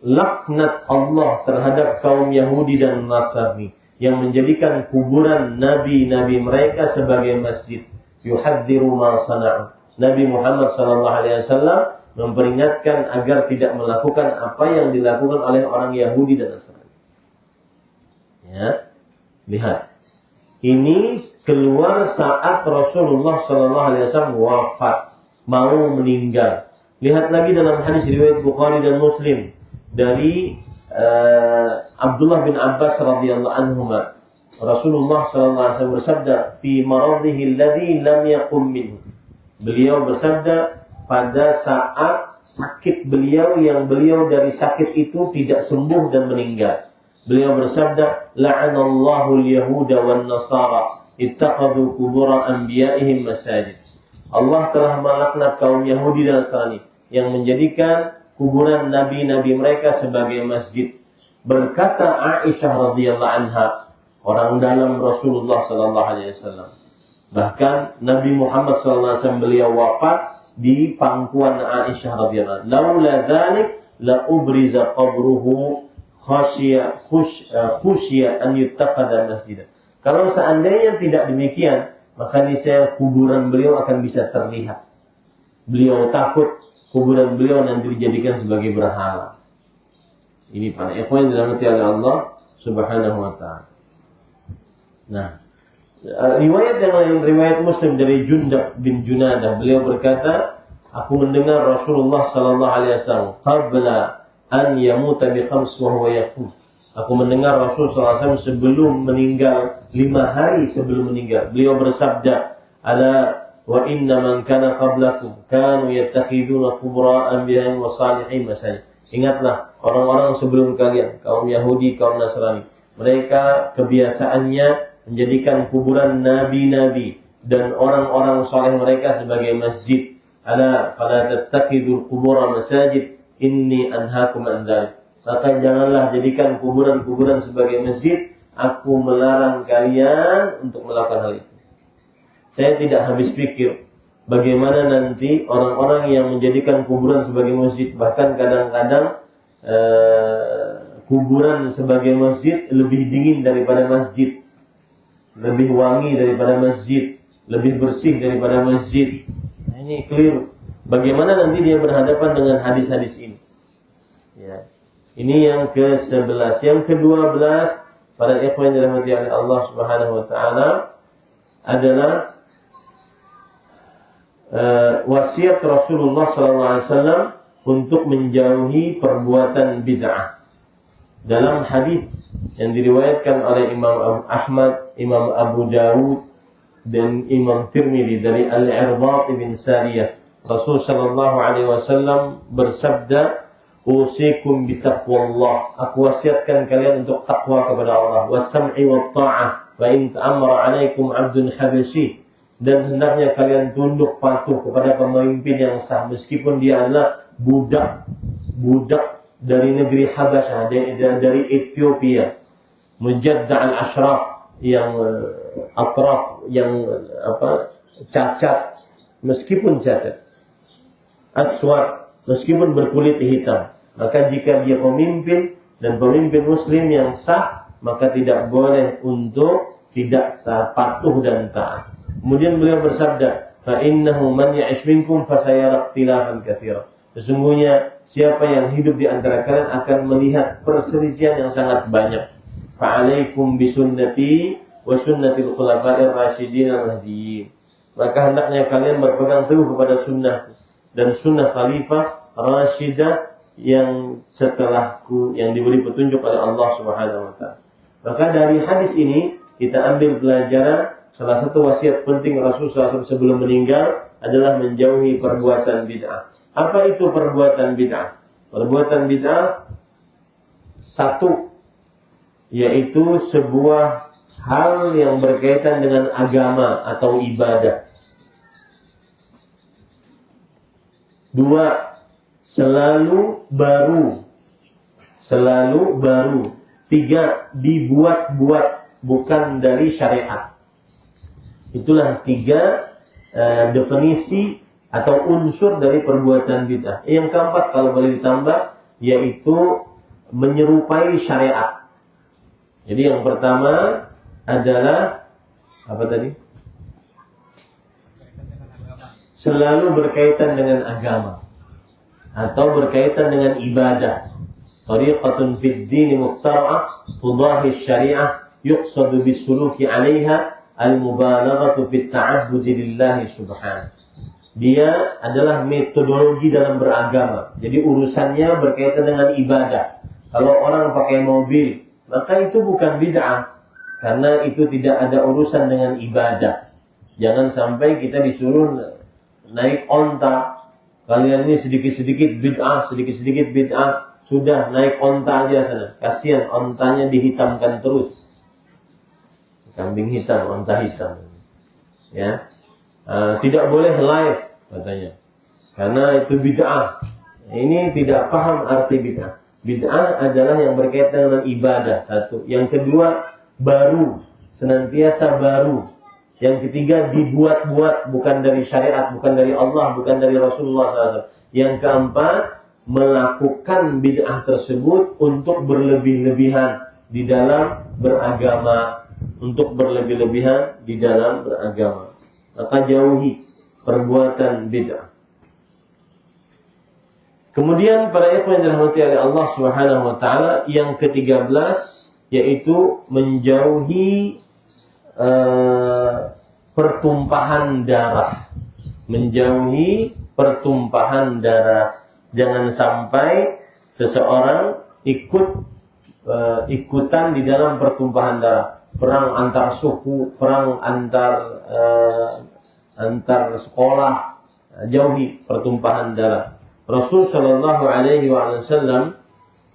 laknat Allah terhadap kaum Yahudi dan Nasrani yang menjadikan kuburan nabi-nabi mereka sebagai masjid. Yuhadziru ma sana'u. Nabi Muhammad SAW memperingatkan agar tidak melakukan apa yang dilakukan oleh orang Yahudi dan Nasrani. Ya, lihat. Ini keluar saat Rasulullah SAW wafat, mau meninggal. Lihat lagi dalam hadis riwayat Bukhari dan Muslim dari Abdullah bin Abbas radhiyallahu anhuma. Rasulullah SAW bersabda, "Fi maradhihi alladhi lam yaqum minhu." Beliau bersabda pada saat sakit beliau yang beliau dari sakit itu tidak sembuh dan meninggal. Beliau bersabda, "La'anallahu al-yahuda wan nasara ittakhadhu qubur anbiya'ihim masajid." Allah telah melaknat kaum Yahudi dan Nasrani yang menjadikan kuburan nabi-nabi mereka sebagai masjid. Berkata Aisyah radhiyallahu anha, orang dalam Rasulullah sallallahu alaihi wasallam. Bahkan Nabi Muhammad sallallahu alaihi wasallam beliau wafat di pangkuan Aisyah radhiyallahu anha. Laula dzalik la ubriza qabruhu khusya an yuttakhadha masjidan. Kalau seandainya tidak demikian, maka niscaya kuburan beliau akan bisa terlihat. Beliau takut kuburan beliau nanti dijadikan sebagai berhala. Ini para ikhwan yang dirahmati oleh Allah Subhanahu wa taala. Nah, riwayat yang lain, riwayat Muslim dari Jundab bin Junadah, beliau berkata, aku mendengar Rasulullah sallallahu alaihi wasallam qabla an yamuta bi khams wa huwa yaqul. Aku mendengar Rasul sallallahu alaihi wasallam sebelum meninggal, 5 hari sebelum meninggal, beliau bersabda, ala wa inna man kana qablakum kanu yattakhiduna qubura anbiya'in wa salihin masajid. Ingatlah orang-orang sebelum kalian, kaum Yahudi, kaum Nasrani, mereka kebiasaannya menjadikan kuburan nabi-nabi dan orang-orang saleh mereka sebagai masjid. Ala fala tattakhidul qubura masajid inni anhaakum an dzalik. Maka janganlah jadikan kuburan-kuburan sebagai masjid, aku melarang kalian untuk melakukan hal itu. Saya tidak habis pikir bagaimana nanti orang-orang yang menjadikan kuburan sebagai masjid, bahkan kadang-kadang kuburan sebagai masjid lebih dingin daripada masjid, lebih wangi daripada masjid, lebih bersih daripada masjid. Nah, ini keliru. Bagaimana nanti dia berhadapan dengan hadis-hadis ini? Ya. Ini yang ke-11. Yang ke-12, para ikhwan yang dirahmati oleh Allah Subhanahu wa taala, adalah wasiat Rasulullah sallallahu alaihi wasallam untuk menjauhi perbuatan bid'ah. Dalam hadis yang diriwayatkan oleh Imam Ahmad, Imam Abu Dawud dan Imam Tirmidzi dari Al-Irbad bin Sariyah, Rasul sallallahu alaihi wasallam bersabda, usikum bitaqwallah, aku wasiatkan kalian untuk takwa kepada Allah, was-sam'i wat-tha'ah, wa in ta'ammara 'alaikum 'abdun habasyi, dan hendaknya kalian tunduk patuh kepada pemimpin yang sah meskipun dia adalah budak dari negeri Habasyah, dari Ethiopia, mujadda' al-ashraf, yang atraf, yang cacat, meskipun cacat, aswad, meskipun berkulit hitam. Maka jika dia pemimpin dan pemimpin muslim yang sah, maka tidak boleh untuk tidak patuh dan taat. Kemudian beliau bersabda, fa innahu man ya'ish minkum fasayara ikhtilafan katsira. Sesungguhnya siapa yang hidup di antara kalian akan melihat perselisihan yang sangat banyak. Fa alaikum bisunnati wa sunnatil khulafa'ir rasyidin al-mahdiyyin. Maka hendaknya kalian berpegang teguh kepada sunnah dan sunnah khalifah rasyidah yang setelahku, yang diberi petunjuk oleh Allah Subhanahu wa taala. Maka dari hadis ini kita ambil pelajaran, salah satu wasiat penting Rasulullah SAW sebelum meninggal adalah menjauhi perbuatan bid'ah. Apa itu perbuatan bid'ah? Perbuatan bid'ah, satu, yaitu sebuah hal yang berkaitan dengan agama atau ibadah. Dua, selalu baru. Tiga, dibuat-buat, bukan dari syariat. Itulah 3 definisi atau unsur dari perbuatan bid'ah. Yang keempat, kalau boleh ditambah, yaitu menyerupai syariat. Jadi yang pertama adalah apa tadi? Selalu berkaitan dengan agama atau berkaitan dengan ibadah. Tariqatun fid din mukhtara'ah tudahi syari'ah yuqsadu bisuluki 'alaiha al-mubalaghatu fit ta'abbudi lillahi subhanahu. Dia adalah metodologi dalam beragama. Jadi urusannya berkaitan dengan ibadah. Kalau orang pakai mobil, maka itu bukan bid'ah, karena itu tidak ada urusan dengan ibadah. Jangan sampai kita disuruh naik onta. Kalian ini sedikit-sedikit bid'ah, sudah naik onta aja sana. Kasihan, ontanya dihitamkan terus. Kambing hitam, onta hitam. Ya. Tidak boleh live katanya, karena itu bid'ah. Ini tidak paham arti bid'ah. Bid'ah adalah yang berkaitan dengan ibadah, satu. Yang kedua, baru, senantiasa baru. Yang ketiga, dibuat-buat, bukan dari syariat, bukan dari Allah, bukan dari Rasulullah SAW. Yang keempat, melakukan bid'ah tersebut untuk berlebih-lebihan di dalam beragama, maka jauhi perbuatan bid'ah. Kemudian para ikhwan yang dirahmati oleh Allah Subhanahu wa taala, yang ke-13 yaitu menjauhi pertumpahan darah. Jangan sampai seseorang ikutan di dalam pertumpahan darah, perang antar suku, perang antar sekolah. Jauhi pertumpahan darah. Rasul sallallahu alaihi wasallam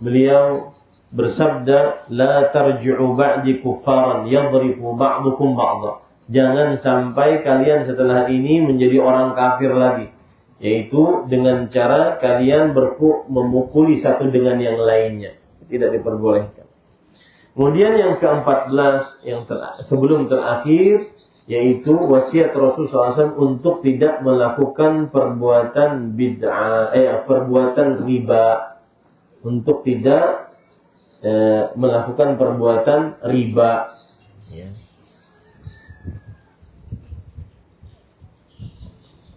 beliau bersabda, la tarji'u ba'di kuffaran yadribu ba'dukum ba'dha. Jangan sampai kalian setelah ini menjadi orang kafir lagi, yaitu dengan cara kalian memukuli satu dengan yang lainnya. Tidak diperbolehkan. Kemudian yang ke-14 sebelum terakhir, yaitu wasiat Rasulullah SAW untuk tidak melakukan perbuatan riba, untuk tidak melakukan perbuatan riba. Ya.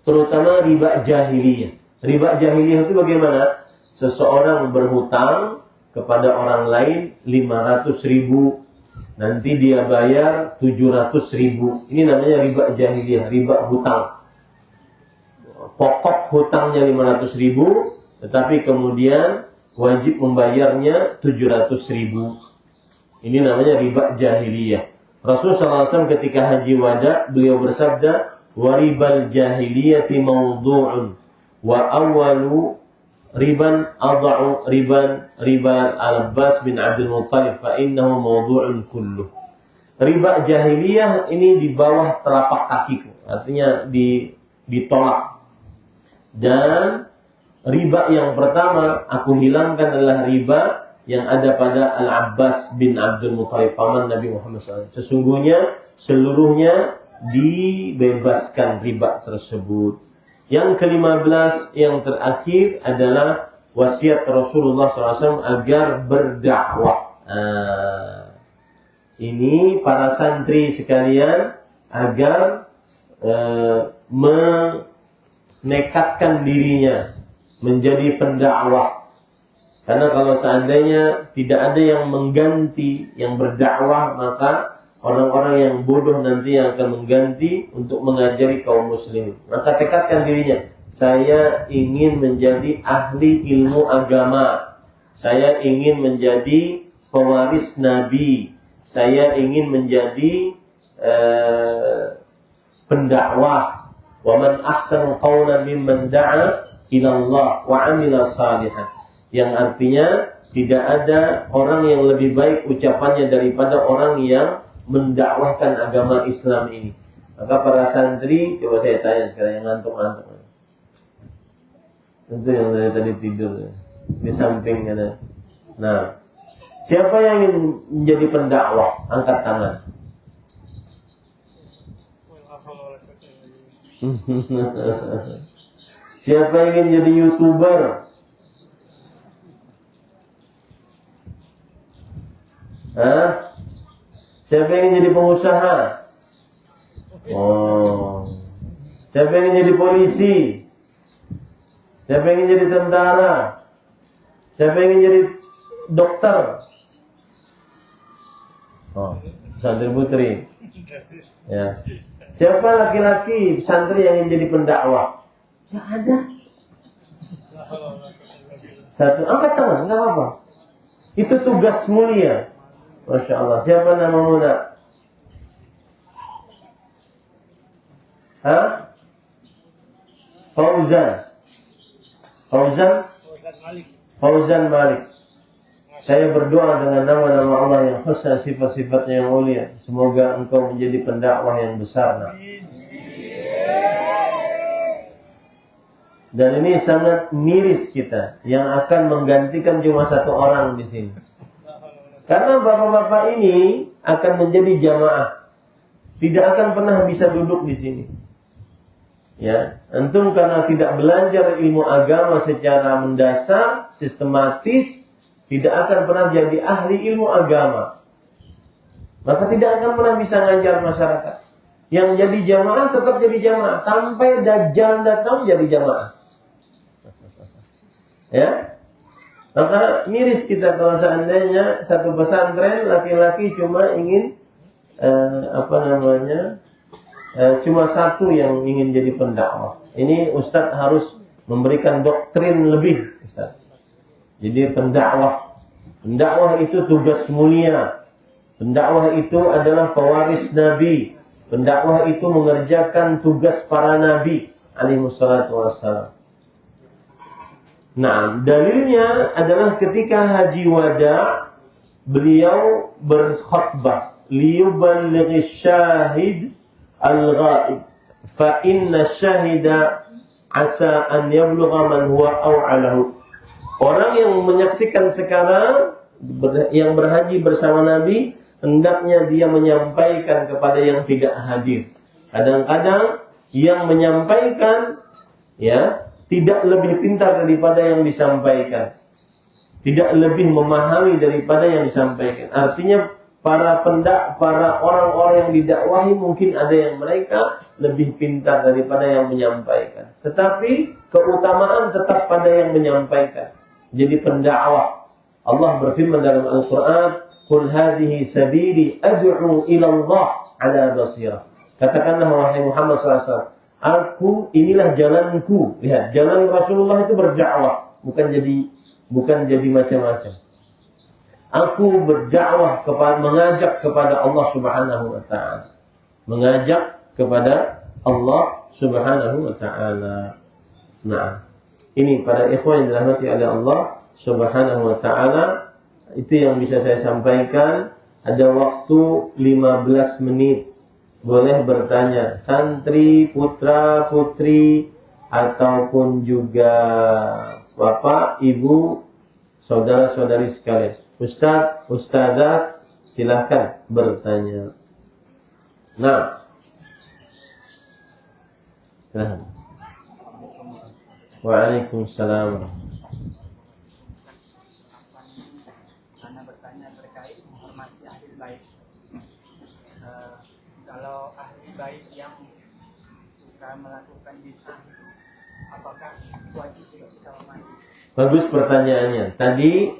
Terutama riba jahiliyah. Riba jahiliyah itu bagaimana? Seseorang berhutang kepada orang lain 500.000, nanti dia bayar 700.000. Ini namanya riba jahiliyah, riba hutang. Pokok hutangnya 500.000, tetapi kemudian wajib membayarnya 700.000. Ini namanya riba jahiliyah. Rasulullah SAW ketika haji wada, beliau bersabda, waribal jahiliyati mawdu'un wa awalu riban adha'u riban al-Abbas bin Abdul Muttalib fa innahu mawdu'un kulluh. Riba jahiliyah ini di bawah telapak kakiku, artinya ditolak. Dan riba yang pertama aku hilangkan adalah riba yang ada pada Al-Abbas bin Abdul Muttalib, paman Nabi Muhammad SAW. Sesungguhnya seluruhnya dibebaskan riba tersebut. Yang ke-15 yang terakhir adalah wasiat Rasulullah SAW agar berdakwah. Ini para santri sekalian agar menekatkan dirinya menjadi pendakwah. Karena kalau seandainya tidak ada yang mengganti yang berdakwah, maka orang-orang yang bodoh nanti yang akan mengganti untuk mengajari kaum muslimin. Maka tekadkan dirinya, saya ingin menjadi ahli ilmu agama, saya ingin menjadi pewaris Nabi, saya ingin menjadi pendakwah. Wa man ahsanu qawlan mimman da'a ila Allah wa 'amila salihan. Yang artinya tidak ada orang yang lebih baik ucapannya daripada orang yang mendakwahkan agama Islam ini. Maka para santri, coba saya tanya sekarang yang ngantuk-ngantuk. Itu yang dari tadi tidur di samping ada. Nah, siapa yang ingin menjadi pendakwah? Angkat tangan. Siapa yang ingin jadi YouTuber? Hah? Siapa yang ingin jadi pengusaha? Oh. Siapa yang ingin jadi polisi? Siapa yang ingin jadi tentara? Siapa yang ingin jadi dokter? Oh, santri putri. Ya. Siapa laki-laki santri yang ingin jadi pendakwah? Ya ada. Satu, angkat tangan, enggak apa-apa. Itu tugas mulia. Masya Allah. Siapa namamu nak? Hah? Fauzan. Fauzan Malik. Saya berdoa dengan nama-nama Allah yang husna, sifat-sifatnya yang mulia. Semoga engkau menjadi pendakwah yang besar. Nak. Dan ini sangat miris kita yang akan menggantikan cuma satu orang di sini. Karena bapak-bapak ini akan menjadi jamaah, tidak akan pernah bisa duduk di sini. Ya, antum karena tidak belajar ilmu agama secara mendasar, sistematis, tidak akan pernah jadi ahli ilmu agama. Maka tidak akan pernah bisa ngajar masyarakat. Yang jadi jamaah tetap jadi jamaah sampai Dajjal datang jadi jamaah. Ya, maka miris kita kalau seandainya satu pesantren laki-laki cuma ingin cuma satu yang ingin jadi pendakwah. Ini Ustadz harus memberikan doktrin lebih, Ustadz. Jadi pendakwah itu tugas mulia. Pendakwah itu adalah pewaris Nabi. Pendakwah itu mengerjakan tugas para Nabi alaihi wassalatu wassalam. Nah, dalilnya adalah ketika Haji Wada, beliau berkhutbah, liyuballighi syahid al-ghaib fa inna syahida asa an yablugha man huwa aw'alahu. Orang yang menyaksikan sekarang yang berhaji bersama Nabi, hendaknya dia menyampaikan kepada yang tidak hadir. Kadang-kadang yang menyampaikan tidak lebih pintar daripada yang disampaikan, tidak lebih memahami daripada yang disampaikan. Artinya para orang-orang yang didakwahi mungkin ada yang mereka lebih pintar daripada yang menyampaikan. Tetapi keutamaan tetap pada yang menyampaikan. Jadi pendakwah. Allah berfirman dalam Al-Quran, "Qul hadhihi sabili ad'u ila Allah ala basirah." Katakanlah wahai Muhammad SAW, inilah jalanku. Lihat, jalan Rasulullah itu berdakwah, bukan jadi macam-macam. Aku berdakwah mengajak kepada Allah Subhanahu wa taala. Mengajak kepada Allah Subhanahu wa taala. Nah, ini para ikhwan yang dirahmati oleh Allah Subhanahu wa taala, itu yang bisa saya sampaikan. Ada waktu 15 menit. Boleh bertanya, santri, putra, putri, ataupun juga bapak, ibu, saudara-saudari sekalian. Ustaz, ustazah, silahkan bertanya. Nah, silahkan. Waalaikumsalam. Karena bertanya terkait menghormati ahli bait. Kalau ahli bait yang suka melakukan bid'ah itu, apakah wajib kita hormati? Bagus pertanyaannya. Tadi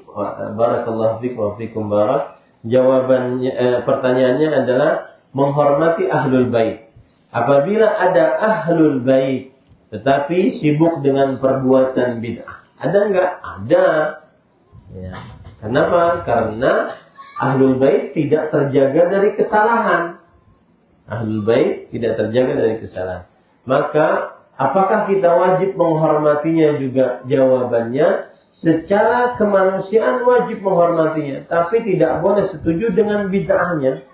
barakallahu fikum wa fikum barak. Jawabannya pertanyaannya adalah menghormati ahlul bait. Apabila ada ahlul bait tetapi sibuk dengan perbuatan bid'ah, ada enggak? Ada. Ya. Kenapa? Karena ahlul bait tidak terjaga dari kesalahan. Ahlul bait tidak terjaga dari kesalahan. Maka apakah kita wajib menghormatinya juga? Jawabannya, secara kemanusiaan wajib menghormatinya, tapi tidak boleh setuju dengan bid'ahnya.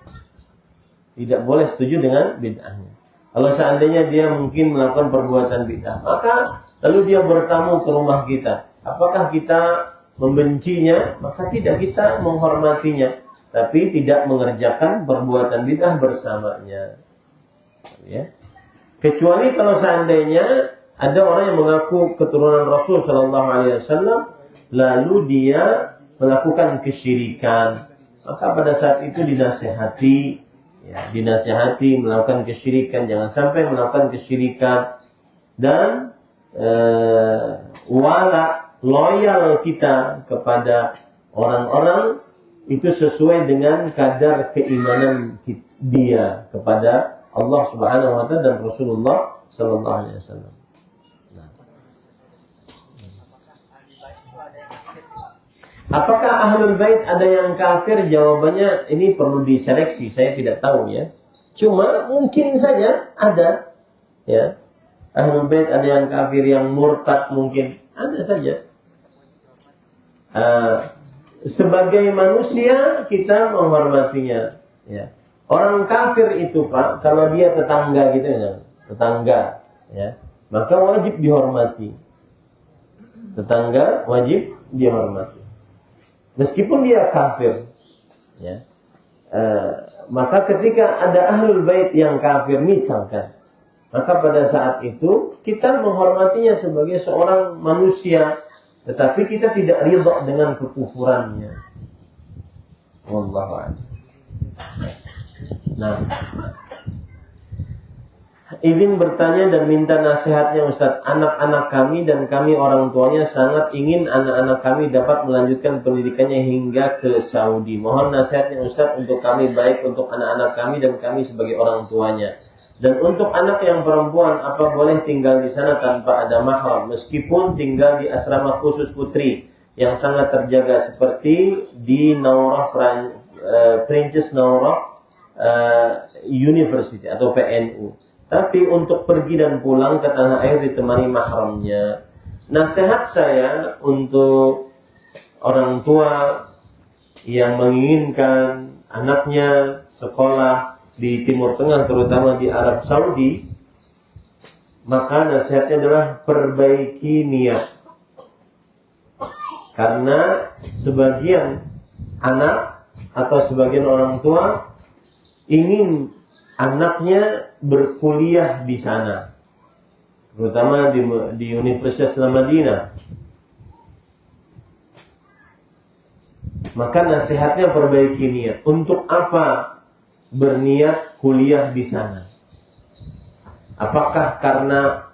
Tidak boleh setuju dengan bid'ahnya. Kalau seandainya dia mungkin melakukan perbuatan bid'ah, maka lalu dia bertamu ke rumah kita, apakah kita membencinya? Maka tidak, kita menghormatinya, tapi tidak mengerjakan perbuatan bid'ah bersamanya. Ya. Kecuali kalau seandainya ada orang yang mengaku keturunan Rasul Sallallahu Alaihi Wasallam, lalu dia melakukan kesyirikan, maka pada saat itu dinasihati, melakukan kesyirikan, jangan sampai melakukan kesyirikan. Dan loyal kita kepada orang-orang itu sesuai dengan kadar keimanan dia kepada Allah Subhanahu wa taala dan Rasulullah sallallahu alaihi wasallam. Apakah ahlul bait ada yang kafir? Jawabannya ini perlu diseleksi, saya tidak tahu ya. Cuma mungkin saja ada. Ya. Ahlul bait ada yang kafir, yang murtad mungkin, ada saja. Sebagai manusia kita menghormatinya, ya. Orang kafir itu, Pak, kalau dia tetangga gitu ya, tetangga, ya, maka wajib dihormati. Tetangga wajib dihormati, meskipun dia kafir, ya. Maka ketika ada ahlul bait yang kafir misalkan, maka pada saat itu kita menghormatinya sebagai seorang manusia, tetapi kita tidak ridha dengan kekufurannya. Wallahu a'lam. Nah, izin bertanya dan minta nasihatnya Ustaz. Anak-anak kami dan kami orang tuanya sangat ingin anak-anak kami dapat melanjutkan pendidikannya hingga ke Saudi. Mohon nasihatnya Ustaz untuk kami, baik untuk anak-anak kami dan kami sebagai orang tuanya. Dan untuk anak yang perempuan, apa boleh tinggal di sana tanpa ada mahram meskipun tinggal di asrama khusus putri yang sangat terjaga seperti di Naurah, Princess Naurah University atau PNU. Tapi untuk pergi dan pulang ke tanah air ditemani mahramnya. Nasihat saya untuk orang tua yang menginginkan anaknya sekolah di Timur Tengah, terutama di Arab Saudi, maka nasihatnya adalah perbaiki niat. Karena sebagian anak atau sebagian orang tua ingin anaknya berkuliah di sana, terutama di Universitas Al-Madinah. Maka nasihatnya perbaiki niat. Untuk apa berniat kuliah di sana? Apakah karena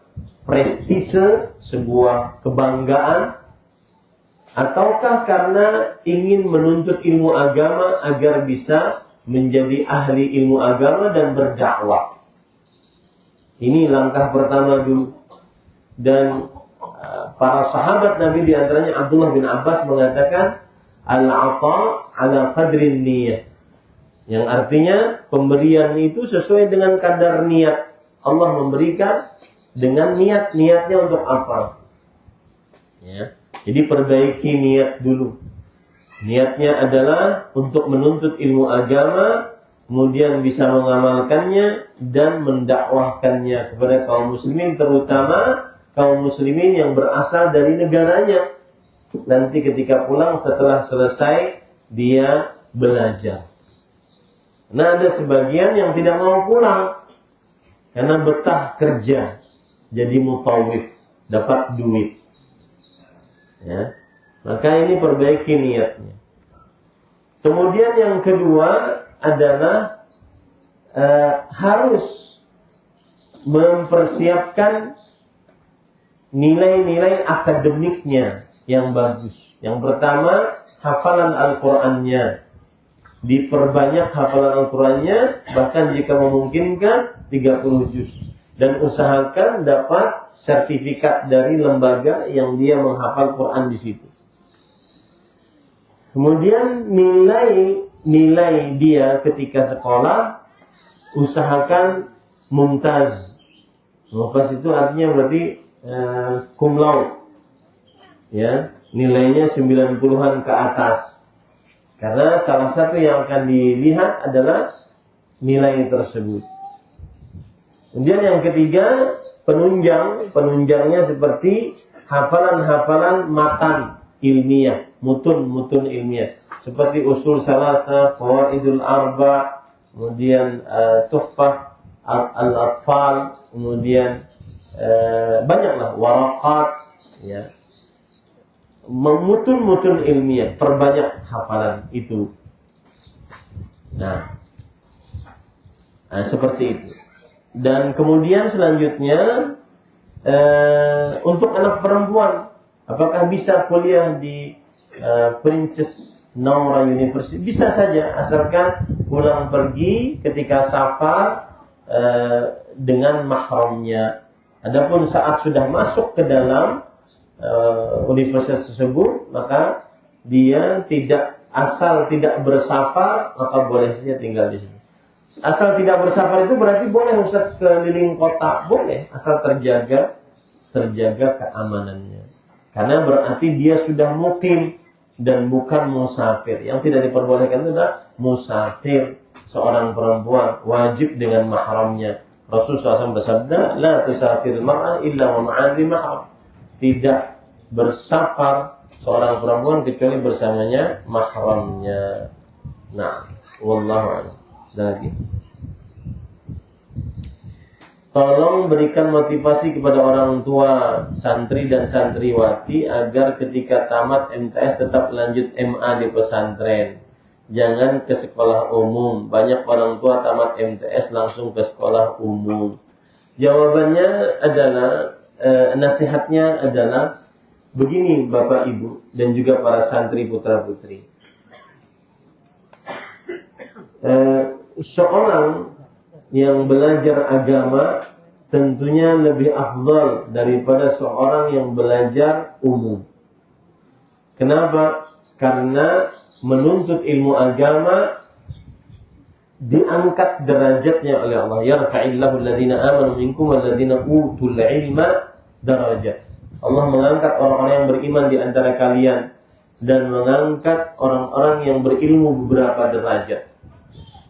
prestise, sebuah kebanggaan, ataukah karena ingin menuntut ilmu agama agar bisa menjadi ahli ilmu agama dan berdakwah? Ini langkah pertama dulu. Dan para sahabat Nabi, di antaranya Abdullah bin Abbas, mengatakan al-ata ala qadrin niyah, yang artinya pemberian itu sesuai dengan kadar niat. Allah memberikan dengan niatnya untuk apa, ya. Jadi perbaiki niat dulu. Niatnya adalah untuk menuntut ilmu agama, kemudian bisa mengamalkannya dan mendakwahkannya kepada kaum muslimin, terutama kaum muslimin yang berasal dari negaranya. Nanti ketika pulang setelah selesai dia belajar. Nah, ada sebagian yang tidak mau pulang karena betah kerja, jadi mutawif, dapat duit. Ya, maka ini perbaiki niatnya. Kemudian yang kedua adalah harus mempersiapkan nilai-nilai akademiknya yang bagus. Yang pertama, hafalan Al-Qur'annya. Diperbanyak hafalan Al-Qur'annya, bahkan jika memungkinkan 30 juz. Dan usahakan dapat sertifikat dari lembaga yang dia menghafal Quran di situ. Kemudian nilai dia ketika sekolah, usahakan mumtaz. Mumtaz itu artinya berarti cum laude. Ya, nilainya 90-an ke atas. Karena salah satu yang akan dilihat adalah nilai tersebut. Kemudian yang ketiga, penunjangnya seperti hafalan-hafalan matan ilmiah, mutun ilmiah, seperti usul salatah, qawaidul arba, kemudian tuhfah al-atfal, kemudian banyaklah waraqat, ya. Mutun ilmiah, perbanyak hafalan itu. Nah, seperti itu. Dan kemudian selanjutnya untuk anak perempuan, apakah bisa kuliah di Princess Naurah University? Bisa saja, asalkan pulang pergi ketika safar dengan mahramnya. Adapun saat sudah masuk ke dalam universitas tersebut, maka dia asal tidak bersafar, maka boleh saja tinggal di sini. Asal tidak bersafar itu berarti boleh Ustaz keliling kota, boleh, asal terjaga keamanannya. Karena berarti dia sudah mukim dan bukan musafir. Yang tidak diperbolehkan itu adalah musafir, seorang perempuan wajib dengan mahramnya. Rasulullah SAW bersabda, la tusafir mar'ah illa wa ma'adhi mahram. Tidak bersafar seorang perempuan kecuali bersamanya mahramnya. Nah, wallahu a'lam. Lagi. tolong berikan motivasi kepada orang tua santri dan santriwati agar ketika tamat MTS tetap lanjut MA di pesantren. Jangan ke sekolah umum. Banyak orang tua tamat MTS langsung ke sekolah umum. Jawabannya adalah, nasihatnya adalah begini Bapak Ibu dan juga para santri putra putri. Seorang yang belajar agama tentunya lebih afdal daripada seorang yang belajar umum. Kenapa? Karena menuntut ilmu agama diangkat derajatnya oleh Allah. Yarfa'illahu alladhina amanu minkum walladhina utul ilma darajat. Allah mengangkat orang-orang yang beriman di antara kalian dan mengangkat orang-orang yang berilmu beberapa derajat.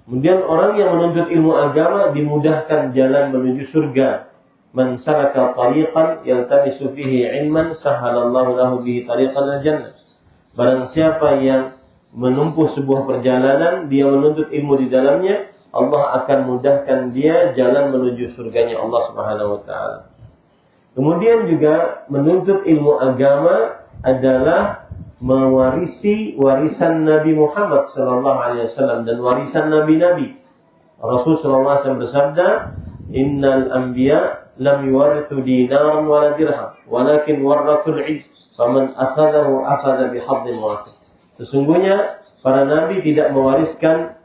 Kemudian orang yang menuntut ilmu agama dimudahkan jalan menuju surga. Man salaka tariqan yaltamisu fihi ilman sahalallahu lahu bihi tariqan al-jannah. Barang siapa yang menempuh sebuah perjalanan, dia menuntut ilmu di dalamnya, Allah akan mudahkan dia jalan menuju surganya Allah Subhanahu wa taala. Kemudian juga menuntut ilmu agama adalah mewarisi warisan Nabi Muhammad SAW dan warisan Nabi-Nabi. Rasul SAW bersabda, Innal anbiya lam yuwarithu dinaran wala dirham, walakin warathul ilm, faman akhadahu akhadha bihadzin wafir. Sesungguhnya para nabi tidak mewariskan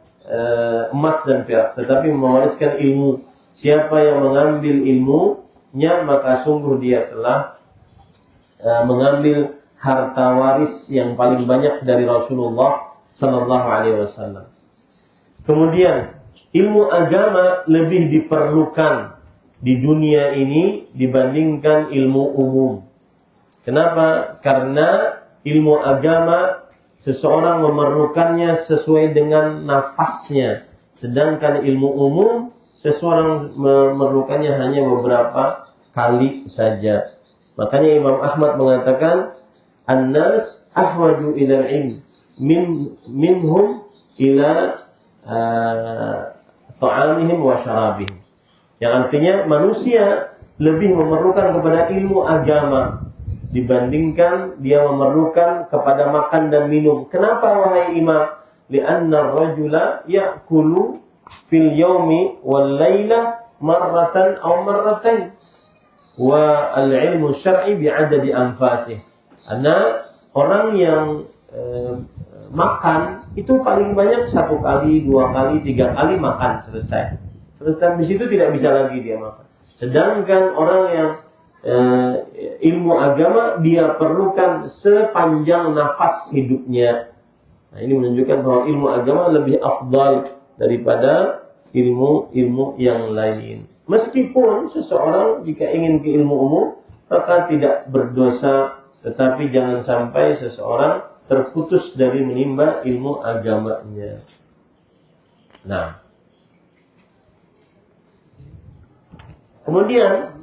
emas dan perak, tetapi mewariskan ilmu. Siapa yang mengambil ilmunya, maka sungguh dia telah mengambil harta waris yang paling banyak dari Rasulullah sallallahu alaihi wasallam. Kemudian ilmu agama lebih diperlukan di dunia ini dibandingkan ilmu umum. Kenapa? Karena ilmu agama seseorang memerlukannya sesuai dengan nafasnya, sedangkan ilmu umum seseorang memerlukannya hanya beberapa kali saja. Makanya Imam Ahmad mengatakan, An-nas ahwaju ila al-ilm minhum ila ta'amihim wa syarabihim. Yang artinya manusia lebih memerlukan kepada ilmu agama dibandingkan dia memerlukan kepada makan dan minum. Kenapa wahai imam? Li'anna ar-rajula ya'kulu fil yawmi wal laila marratan aw marratain wa al-ilmu syar'i bi'adadi anfasih. Karena orang yang makan itu paling banyak 1 kali, 2 kali, 3 kali makan selesai. Selesai di situ tidak bisa lagi dia makan. Sedangkan orang yang ilmu agama dia perlukan sepanjang nafas hidupnya. Nah, ini menunjukkan bahwa ilmu agama lebih afdal daripada ilmu-ilmu yang lain. Meskipun seseorang jika ingin ke ilmu umum maka tidak berdosa, tetapi jangan sampai seseorang terputus dari menimba ilmu agamanya. Nah, kemudian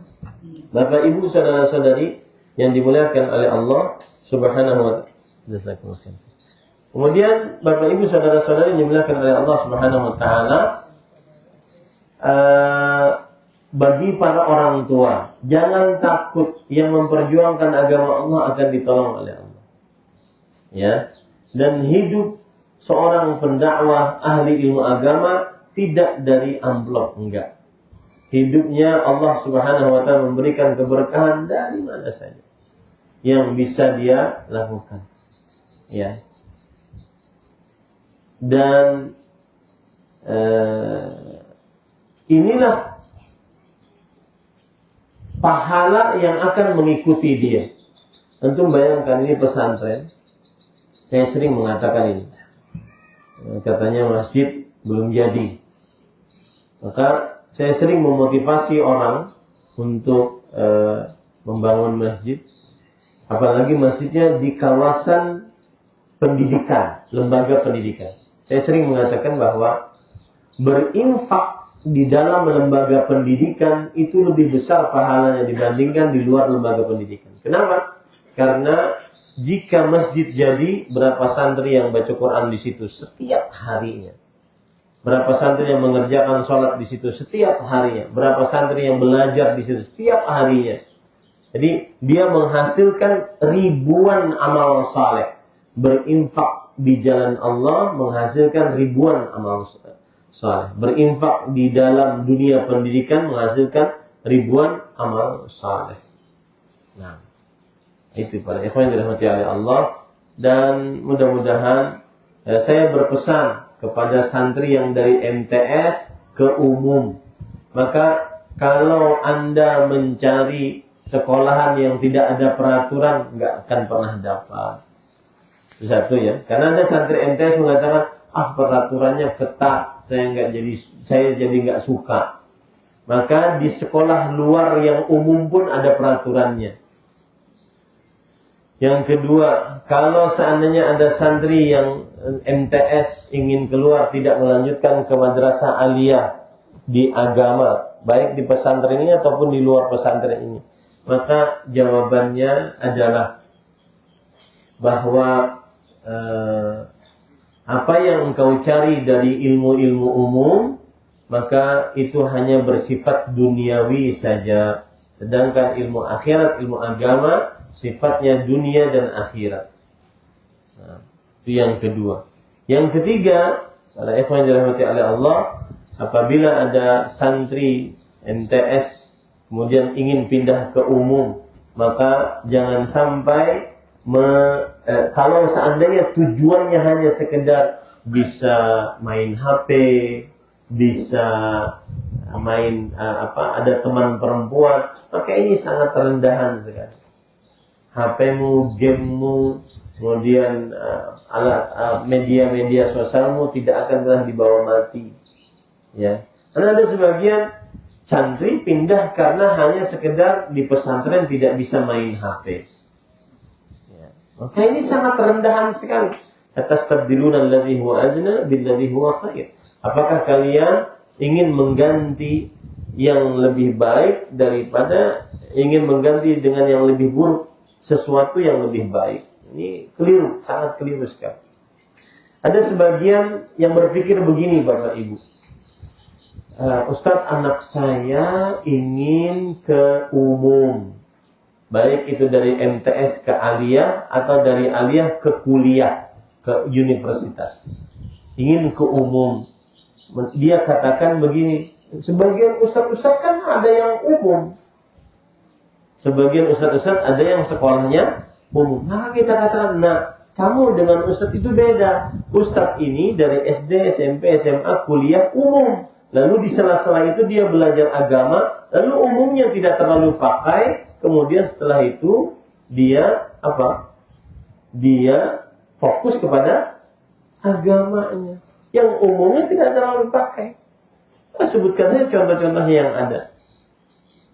Bapak Ibu saudara-saudari yang dimuliakan oleh Allah Subhanahu wa taala. Kemudian Bapak Ibu saudara-saudari yang dimuliakan oleh Allah Subhanahu wa taala, bagi para orang tua, jangan takut yang memperjuangkan agama Allah akan ditolong oleh Allah. Ya. Dan hidup seorang pendakwah ahli ilmu agama tidak dari amplop, enggak. Hidupnya Allah Subhanahu wa taala memberikan keberkahan dari mana saja yang bisa dia lakukan. Ya. Dan inilah pahala yang akan mengikuti dia. Tentu bayangkan ini pesantren. Saya sering mengatakan ini. Katanya masjid belum jadi. Maka saya sering memotivasi orang untuk membangun masjid. Apalagi masjidnya di kawasan pendidikan, lembaga pendidikan. Saya sering mengatakan bahwa berinfak di dalam lembaga pendidikan itu lebih besar pahalanya dibandingkan di luar lembaga pendidikan. Kenapa? Karena jika masjid jadi, berapa santri yang baca Quran di situ setiap harinya? Berapa santri yang mengerjakan sholat di situ setiap harinya. Berapa santri yang belajar di situ setiap harinya. Jadi dia menghasilkan ribuan amal saleh. Berinfak di jalan Allah menghasilkan ribuan amal saleh. Berinfak di dalam dunia pendidikan menghasilkan ribuan amal saleh. Nah, itu para ikhwan yang dirahmati oleh Allah. Dan mudah-mudahan saya berpesan kepada santri yang dari MTS ke umum. Maka kalau Anda mencari sekolahan yang tidak ada peraturan, nggak akan pernah dapat. Itu satu ya. Karena ada santri MTS mengatakan, peraturannya ketat, saya jadi nggak suka. Maka di sekolah luar yang umum pun ada peraturannya. Yang kedua, kalau seandainya ada santri yang MTS ingin keluar tidak melanjutkan ke madrasah aliyah di agama, baik di pesantren ini ataupun di luar pesantren ini, maka jawabannya adalah bahwa apa yang engkau cari dari ilmu-ilmu umum, maka itu hanya bersifat duniawi saja. Sedangkan ilmu akhirat, ilmu agama, sifatnya dunia dan akhirat. Nah, itu yang kedua. Yang ketiga, para ikhwan yang dirahmati oleh Allah, apabila ada santri MTS kemudian ingin pindah ke umum, maka jangan sampai kalau seandainya tujuannya hanya sekedar bisa main HP, bisa main ada teman perempuan, maka ini sangat rendahan sekali. HP-mu, game-mu, kemudian alat media-media sosialmu tidak akan pernah dibawa mati. Ya, karena ada sebagian santri pindah karena hanya sekedar di pesantren tidak bisa main HP. Ya. Maka ini sangat rendahan sekali. Atastabdiluna alladhi huwa adna billadhi huwa khair. Apakah kalian ingin mengganti yang lebih baik daripada ingin mengganti dengan yang lebih buruk sesuatu yang lebih baik? Ini keliru, sangat keliru sekali. Ada sebagian yang berpikir begini, Bapak Ibu. Ustadz, anak saya ingin ke umum, baik itu dari MTS ke aliyah atau dari aliyah ke kuliah, ke universitas. Ingin ke umum. Dia katakan begini, sebagian ustadz-ustadz kan ada yang umum, sebagian ustadz-ustadz ada yang sekolahnya umum. Maka kita katakan, nah, kamu dengan ustadz itu beda. Ustadz ini dari SD, SMP, SMA, kuliah umum. Lalu di sela-sela itu dia belajar agama, lalu umumnya tidak terlalu pakai. Kemudian setelah itu dia Dia fokus kepada agamanya. Yang umumnya tidak terlalu pakai. Saya sebutkan saja contoh-contohnya yang ada.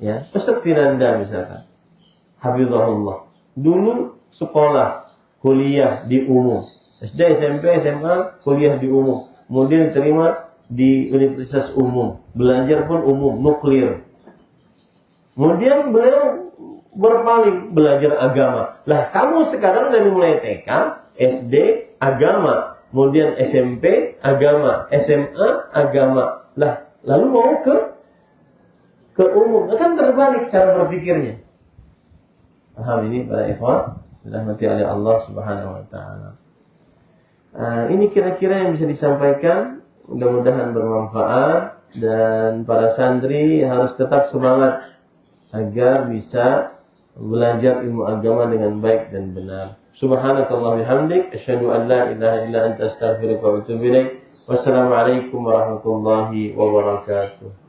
Ya, Ustadz Firanda misalkan, hafizahullah, dulu sekolah, kuliah di umum, SD, SMP, SMA, kuliah di umum, kemudian diterima di universitas umum, belajar pun umum, nuklir. Kemudian beliau berpaling, belajar agama. Lah, kamu sekarang dari mulai TK, SD, agama, kemudian SMP, agama, SMA, agama. Lah, lalu mau ke umum, akan terbalik cara berpikirnya. Paham ini para ikhwan dirahmati oleh Allah Subhanahu wa taala. Ini kira-kira yang bisa disampaikan, mudah-mudahan bermanfaat, dan para santri harus tetap semangat agar bisa belajar ilmu agama dengan baik dan benar. Subhanakallah bihamdik, asyhadu an la ilaha illa anta astaghfiruka wa atubu ilaik. Wassalamualaikum warahmatullahi wabarakatuh.